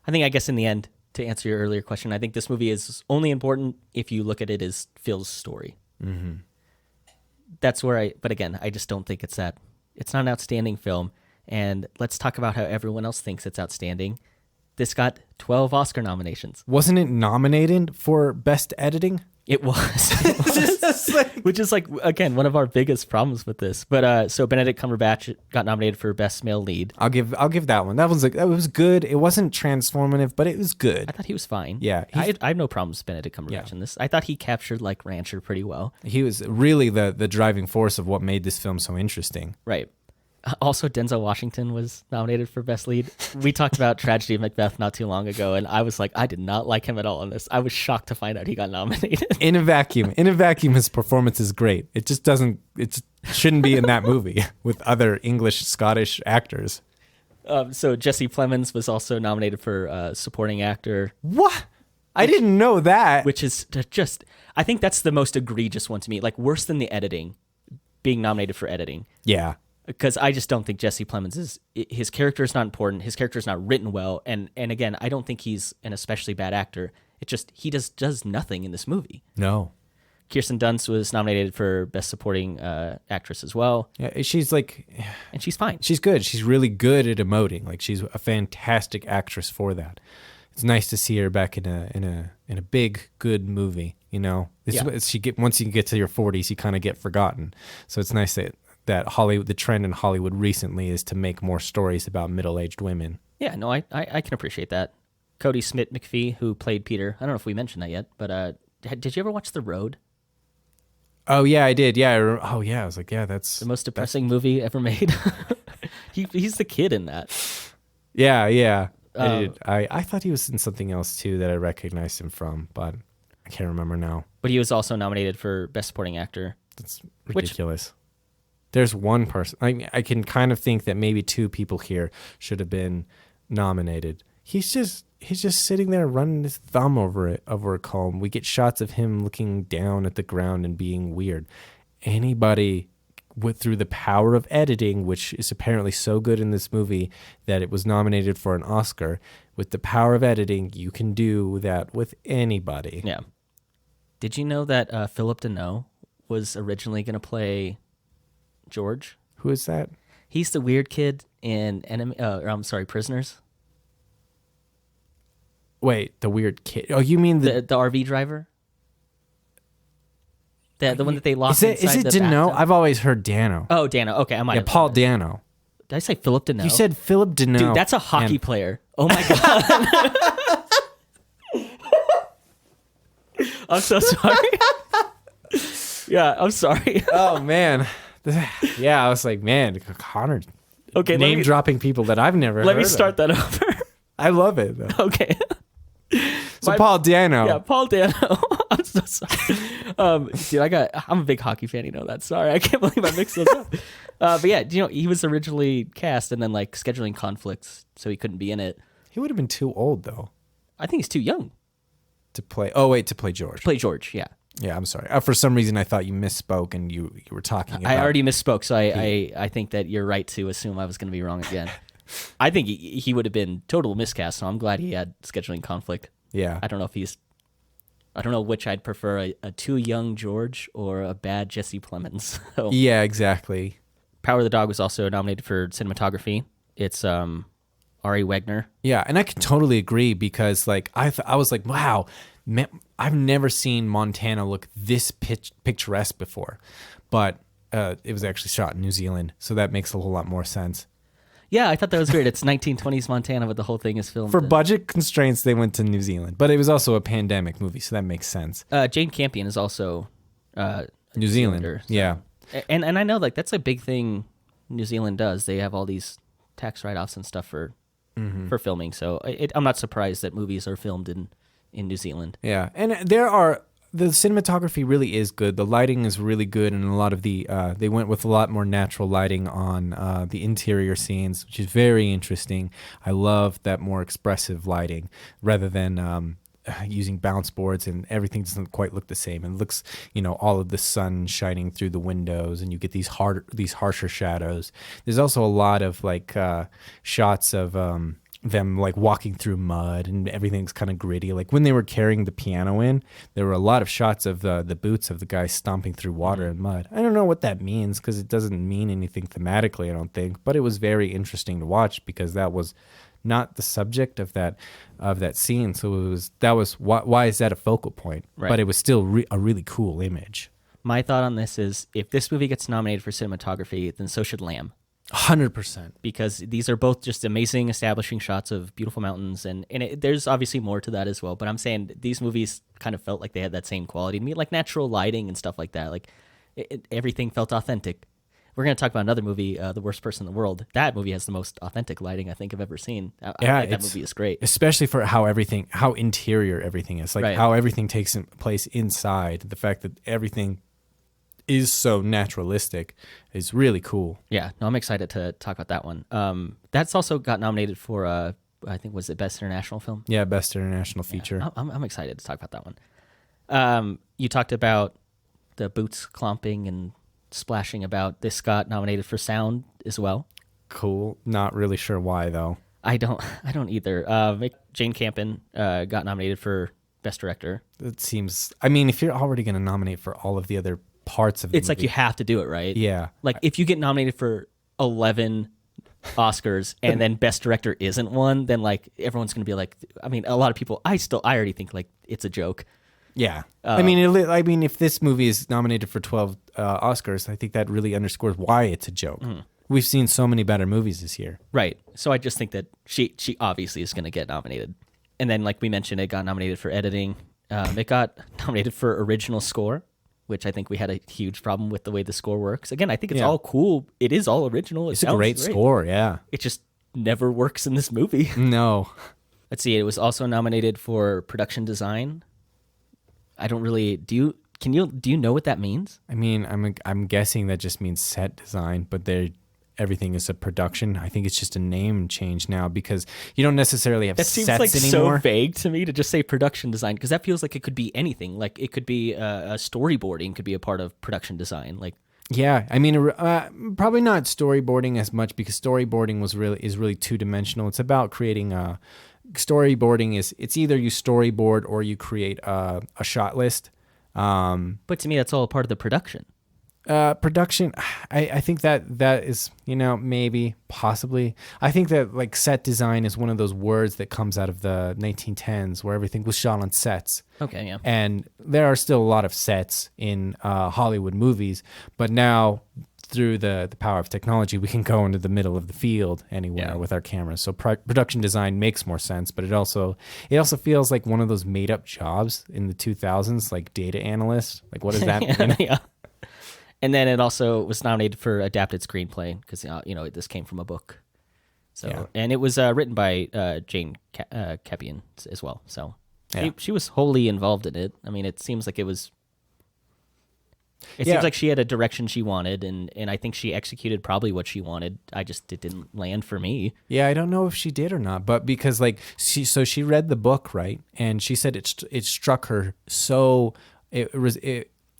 A: I guess in the end, to answer your earlier question, I think this movie is only important if you look at it as Phil's story. Mm-hmm. That's where but again, I just don't think it's that. It's not an outstanding film. And let's talk about how everyone else thinks it's outstanding. This got 12 Oscar nominations.
B: Wasn't it nominated for Best Editing?
A: It was. Which is like, again, one of our biggest problems with this. But so Benedict Cumberbatch got nominated for Best Male Lead.
B: I'll give that one. That was good. It wasn't transformative, but it was good.
A: I thought he was fine.
B: Yeah.
A: I have no problems with Benedict Cumberbatch in this. I thought he captured like Rancher pretty well.
B: He was really the driving force of what made this film so interesting.
A: Right. Also, Denzel Washington was nominated for Best Lead. We talked about Tragedy of Macbeth not too long ago, and I was like, I did not like him at all in this. I was shocked to find out he got nominated.
B: In a vacuum, his performance is great. It just shouldn't be in that movie with other English, Scottish actors.
A: So Jesse Plemons was also nominated for supporting actor.
B: What? I didn't know that.
A: Which is just, I think that's the most egregious one to me. Like worse than the editing, being nominated for editing.
B: Yeah.
A: Because I just don't think Jesse Plemons his character is not important. His character is not written well. And again, I don't think he's an especially bad actor. It just, he does nothing in this movie.
B: No.
A: Kirsten Dunst was nominated for Best Supporting Actress as well.
B: Yeah, she's like...
A: And she's fine.
B: She's good. She's really good at emoting. Like, she's a fantastic actress for that. It's nice to see her back in a big, good movie, you know? Once you get to your 40s, you kind of get forgotten. So it's nice that Hollywood, the trend in Hollywood recently is to make more stories about middle-aged women.
A: Yeah, no, I can appreciate that. Cody Smith-McPhee, who played Peter, I don't know if we mentioned that yet, but did you ever watch The Road?
B: Oh, yeah, I did. Yeah. I was like, yeah, that's...
A: The most depressing movie ever made. He's the kid in that.
B: Yeah. I did. I thought he was in something else, too, that I recognized him from, but I can't remember now.
A: But he was also nominated for Best Supporting Actor.
B: That's ridiculous. There's one person. I can kind of think that maybe two people here should have been nominated. He's just sitting there running his thumb over a comb. We get shots of him looking down at the ground and being weird. Anybody through the power of editing, which is apparently so good in this movie that it was nominated for an Oscar, with the power of editing, you can do that with anybody.
A: Yeah. Did you know that Philip Deneau was originally going to play George?
B: Who is that?
A: He's the weird kid in Prisoners.
B: Wait, the weird kid. Oh, you mean the
A: RV driver? The one that they locked
B: inside
A: Is it
B: the Deneau?
A: bathtub?
B: I've always heard Dano.
A: Oh, Dano. Okay, I might have
B: Paul Dano.
A: Did I say Philip Deneau?
B: You said Philip Deneau.
A: Dude, that's a hockey player. Oh my god. I'm so sorry. Yeah, I'm sorry.
B: Oh man. Yeah, I was like, man, Connor.
A: Okay,
B: name dropping people that I've never heard of.
A: Let me start that over.
B: I love it though.
A: Okay.
B: So Paul Dano.
A: Yeah, Paul Dano. I'm so sorry. Dude, I'm a big hockey fan, you know that. Sorry, I can't believe I mixed those up. But yeah, he was originally cast and then like scheduling conflicts, so he couldn't be in it.
B: He would have been too old though.
A: I think he's too young.
B: To play George.
A: Play George, yeah.
B: Yeah, I'm sorry. For some reason, I thought you misspoke and you were talking about...
A: I already misspoke, so I think that you're right to assume I was going to be wrong again. I think he would have been total miscast, so I'm glad he had scheduling conflict.
B: Yeah.
A: I don't know which I'd prefer, a too young George or a bad Jesse Plemons. So,
B: yeah, exactly.
A: Power of the Dog was also nominated for cinematography. It's Ari Wegner.
B: Yeah, and I can totally agree because like I was like, wow, man, I've never seen Montana look this picturesque before, but it was actually shot in New Zealand, so that makes a whole lot more sense.
A: Yeah, I thought that was weird. It's 1920s Montana, but the whole thing is filmed.
B: For budget constraints, they went to New Zealand, but it was also a pandemic movie, so that makes sense.
A: Jane Campion is also
B: New Zealand.
A: So.
B: Yeah.
A: And I know like that's a big thing New Zealand does. They have all these tax write-offs and stuff for filming. So I'm not surprised that movies are filmed in New Zealand.
B: Yeah, and the cinematography really is good. The lighting is really good, and a lot of they went with a lot more natural lighting on the interior scenes, which is very interesting. I love that more expressive lighting rather than using bounce boards, and everything doesn't quite look the same. It looks, all of the sun shining through the windows, and you get these harsher shadows. There's also a lot of like shots of them like walking through mud, and everything's kind of gritty. Like when they were carrying the piano in, there were a lot of shots of the boots of the guy stomping through water and mud. I don't know what that means because it doesn't mean anything thematically, I don't think, but it was very interesting to watch because that was not the subject of that scene. So why is that a focal point?
A: Right.
B: But it was still a really cool image.
A: My thought on this is if this movie gets nominated for cinematography, then so should Lamb.
B: 100%.
A: Because these are both just amazing establishing shots of beautiful mountains, and there's obviously more to that as well. But I'm saying these movies kind of felt like they had that same quality to me, like natural lighting and stuff like that. Like everything felt authentic. We're going to talk about another movie, The Worst Person in the World. That movie has the most authentic lighting I think I've ever seen. I think that movie is great.
B: Especially for how interior everything is. Like
A: Right.
B: how everything takes place inside. The fact that everything is so naturalistic is really cool.
A: Yeah, no, I'm excited to talk about that one. That's also got nominated for, I think, was it Best International Film?
B: Yeah, Best International Feature.
A: Yeah, I'm excited to talk about that one. You talked about the boots clomping and splashing about. This got nominated for sound as well.
B: Cool. Not really sure why though.
A: I don't either. Jane Campion got nominated for Best Director.
B: It seems. I mean, if you're already going to nominate for all of the other parts of the
A: It's
B: movie,
A: like you have to do it, right?
B: Yeah.
A: Like if you get nominated for 11 Oscars and then Best Director isn't one, then like everyone's going to be like, I mean, a lot of people, I already think like it's a joke.
B: Yeah. I mean, if this movie is nominated for 12 Oscars, I think that really underscores why it's a joke. We've seen so many better movies this year.
A: Right. So I just think that she obviously is going to get nominated. And then, like we mentioned, it got nominated for editing. It got nominated for original score, which I think we had a huge problem with the way the score works. Again, I think it's all cool. It is all original.
B: It's a great score, yeah.
A: It just never works in this movie.
B: No.
A: Let's see. It was also nominated for production design. I don't really. Do you know what that means?
B: I mean, I'm guessing that just means set design, but everything is a production. I think it's just a name change now because you don't necessarily have
A: That
B: sets
A: seems like
B: anymore.
A: so vague to me to just say production design because that feels like it could be anything. Like it could be a storyboarding could be a part of production design. Like
B: Yeah, I mean, probably not storyboarding as much because storyboarding is really two-dimensional. It's about creating storyboarding is it's either you storyboard or you create a shot list.
A: but to me, that's all a part of the production.
B: Production, I think that is, maybe, possibly. I think that like set design is one of those words that comes out of the 1910s where everything was shot on sets.
A: Okay, yeah.
B: And there are still a lot of sets in Hollywood movies, but now through the power of technology, we can go into the middle of the field anywhere with our cameras. So production design makes more sense, but it also feels like one of those made up jobs in the 2000s, like data analyst. Like, what does that mean?
A: Yeah. And then it also was nominated for adapted screenplay because this came from a book. So and it was written by Jane Campion as well. So she was wholly involved in it. I mean, it seems like it was. It seems like she had a direction she wanted, and I think she executed probably what she wanted. It didn't land for me.
B: Yeah, I don't know if she did or not, but because like she read the book, right? And she said it struck her so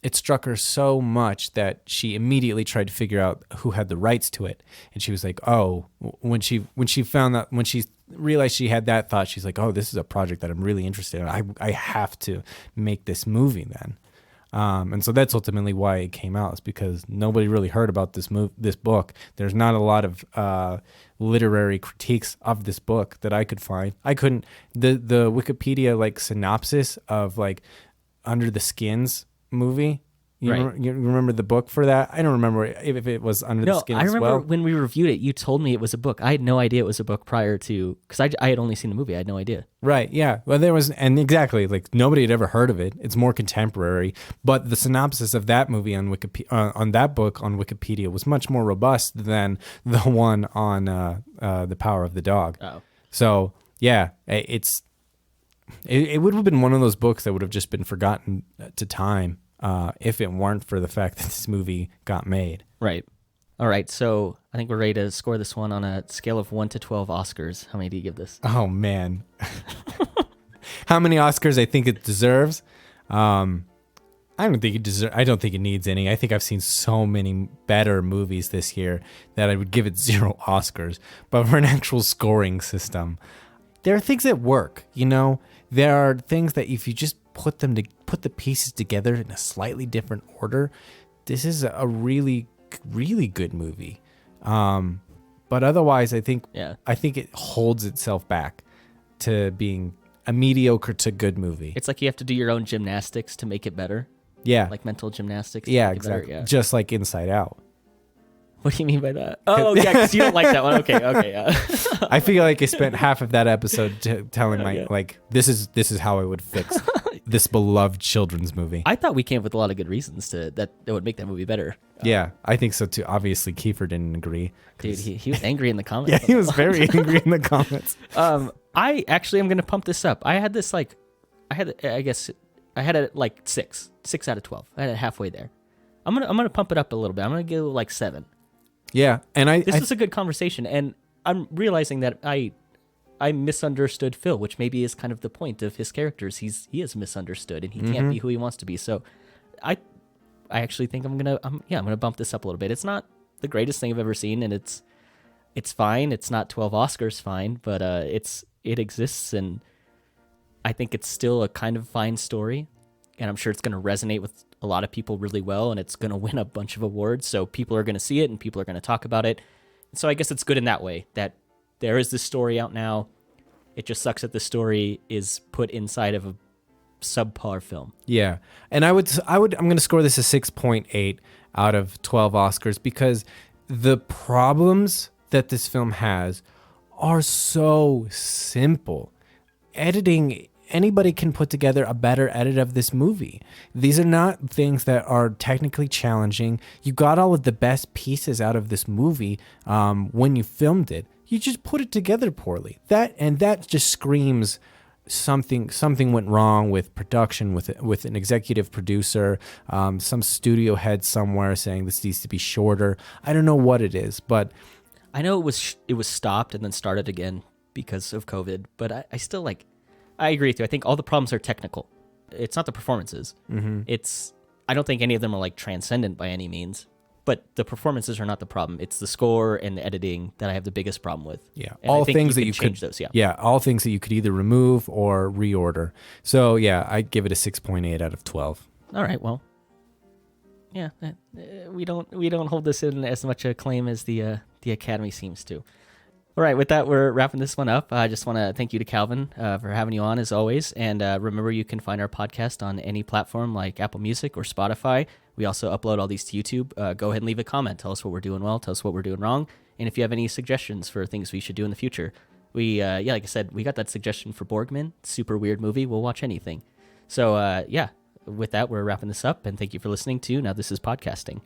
B: it struck her so much that she immediately tried to figure out who had the rights to it. And she was like, oh, when she found that, when she realized she had that thought, she's like, oh, this is a project that I'm really interested in. I have to make this movie then. And so that's ultimately why it came out, is because nobody really heard about this book. There's not a lot of literary critiques of this book that I could find. I couldn't. The Wikipedia like synopsis of like Under the Skins movie
A: Right.
B: You remember the book for that? I don't remember if it was Under the
A: No,
B: Skin
A: I
B: as
A: remember
B: well.
A: when we reviewed it, you told me it was a book. I had no idea it was a book prior to, because I had only seen the movie. I had no idea.
B: Right, yeah. Well, there was, and exactly, like nobody had ever heard of it. It's more contemporary, but the synopsis of that movie on Wikipedia, on that book on Wikipedia, was much more robust than the one on The Power of the Dog.
A: Oh.
B: So yeah, it would have been one of those books that would have just been forgotten to time if it weren't for the fact that this movie got made.
A: Right. All right. So I think we're ready to score this one on a scale of 1 to 12 Oscars. How many do you give this?
B: Oh man, how many Oscars I think it deserves? I don't think it needs any. I think I've seen so many better movies this year that I would give it 0 Oscars. But for an actual scoring system, there are things that work. You know, there are things that if you just put the pieces together in a slightly different order, this is a really, really good movie. But otherwise, I think it holds itself back to being a mediocre to good movie.
A: It's like you have to do your own gymnastics to make it better.
B: Yeah.
A: Like mental gymnastics. To
B: Yeah,
A: make it better.
B: exactly.
A: Yeah.
B: Just like Inside Out.
A: What do you mean by that? Oh, yeah, because you don't like that one. Okay.
B: I feel like I spent half of that episode telling like this is how I would fix this beloved children's movie.
A: I thought we came up with a lot of good reasons that would make that movie better.
B: Yeah, I think so too. Obviously, Kiefer didn't agree.
A: Dude, he was angry in the comments.
B: Yeah, he was very angry in the comments.
A: I actually am going to pump this up. I had this like, I had it like 6 out of 12. I had it halfway there. I'm gonna pump it up a little bit. I'm gonna give it like 7.
B: Yeah, and
A: this was a good conversation, and I'm realizing that I misunderstood Phil, which maybe is kind of the point of his characters. He is misunderstood, and he can't be who he wants to be. So, I actually think I'm gonna bump this up a little bit. It's not the greatest thing I've ever seen, and it's fine. It's not 12 Oscars fine, but it exists, and I think it's still a kind of fine story, and I'm sure it's gonna resonate with a lot of people really well, and it's going to win a bunch of awards. So people are going to see it and people are going to talk about it. So I guess it's good in that way that there is this story out now. It just sucks that the story is put inside of a subpar film.
B: Yeah. And I'm going to score this a 6.8 out of 12 Oscars because the problems that this film has are so simple. Editing, anybody can put together a better edit of this movie. These are not things that are technically challenging. You got all of the best pieces out of this movie when you filmed it. You just put it together poorly. That just screams something went wrong with production, with an executive producer, some studio head somewhere saying this needs to be shorter. I don't know what it is, but
A: I know it was stopped and then started again because of COVID. But I still like. I agree with you. I think all the problems are technical. It's not the performances. Mm-hmm. I don't think any of them are like transcendent by any means, but the performances are not the problem. It's the score and the editing that I have the biggest problem with.
B: Yeah.
A: And
B: all
A: I think
B: things that you
A: change
B: could,
A: those. Yeah.
B: Yeah. All things that you could either remove or reorder. So yeah, I give it a 6.8 out of 12.
A: All right. Well, yeah, we don't hold this in as much acclaim as the Academy seems to. All right, with that, we're wrapping this one up. I just want to thank you to Calvin for having you on, as always. And remember, you can find our podcast on any platform like Apple Music or Spotify. We also upload all these to YouTube. Go ahead and leave a comment. Tell us what we're doing well. Tell us what we're doing wrong. And if you have any suggestions for things we should do in the future. Like I said, we got that suggestion for Borgman. Super weird movie. We'll watch anything. So, with that, we're wrapping this up. And thank you for listening to Now This Is Podcasting.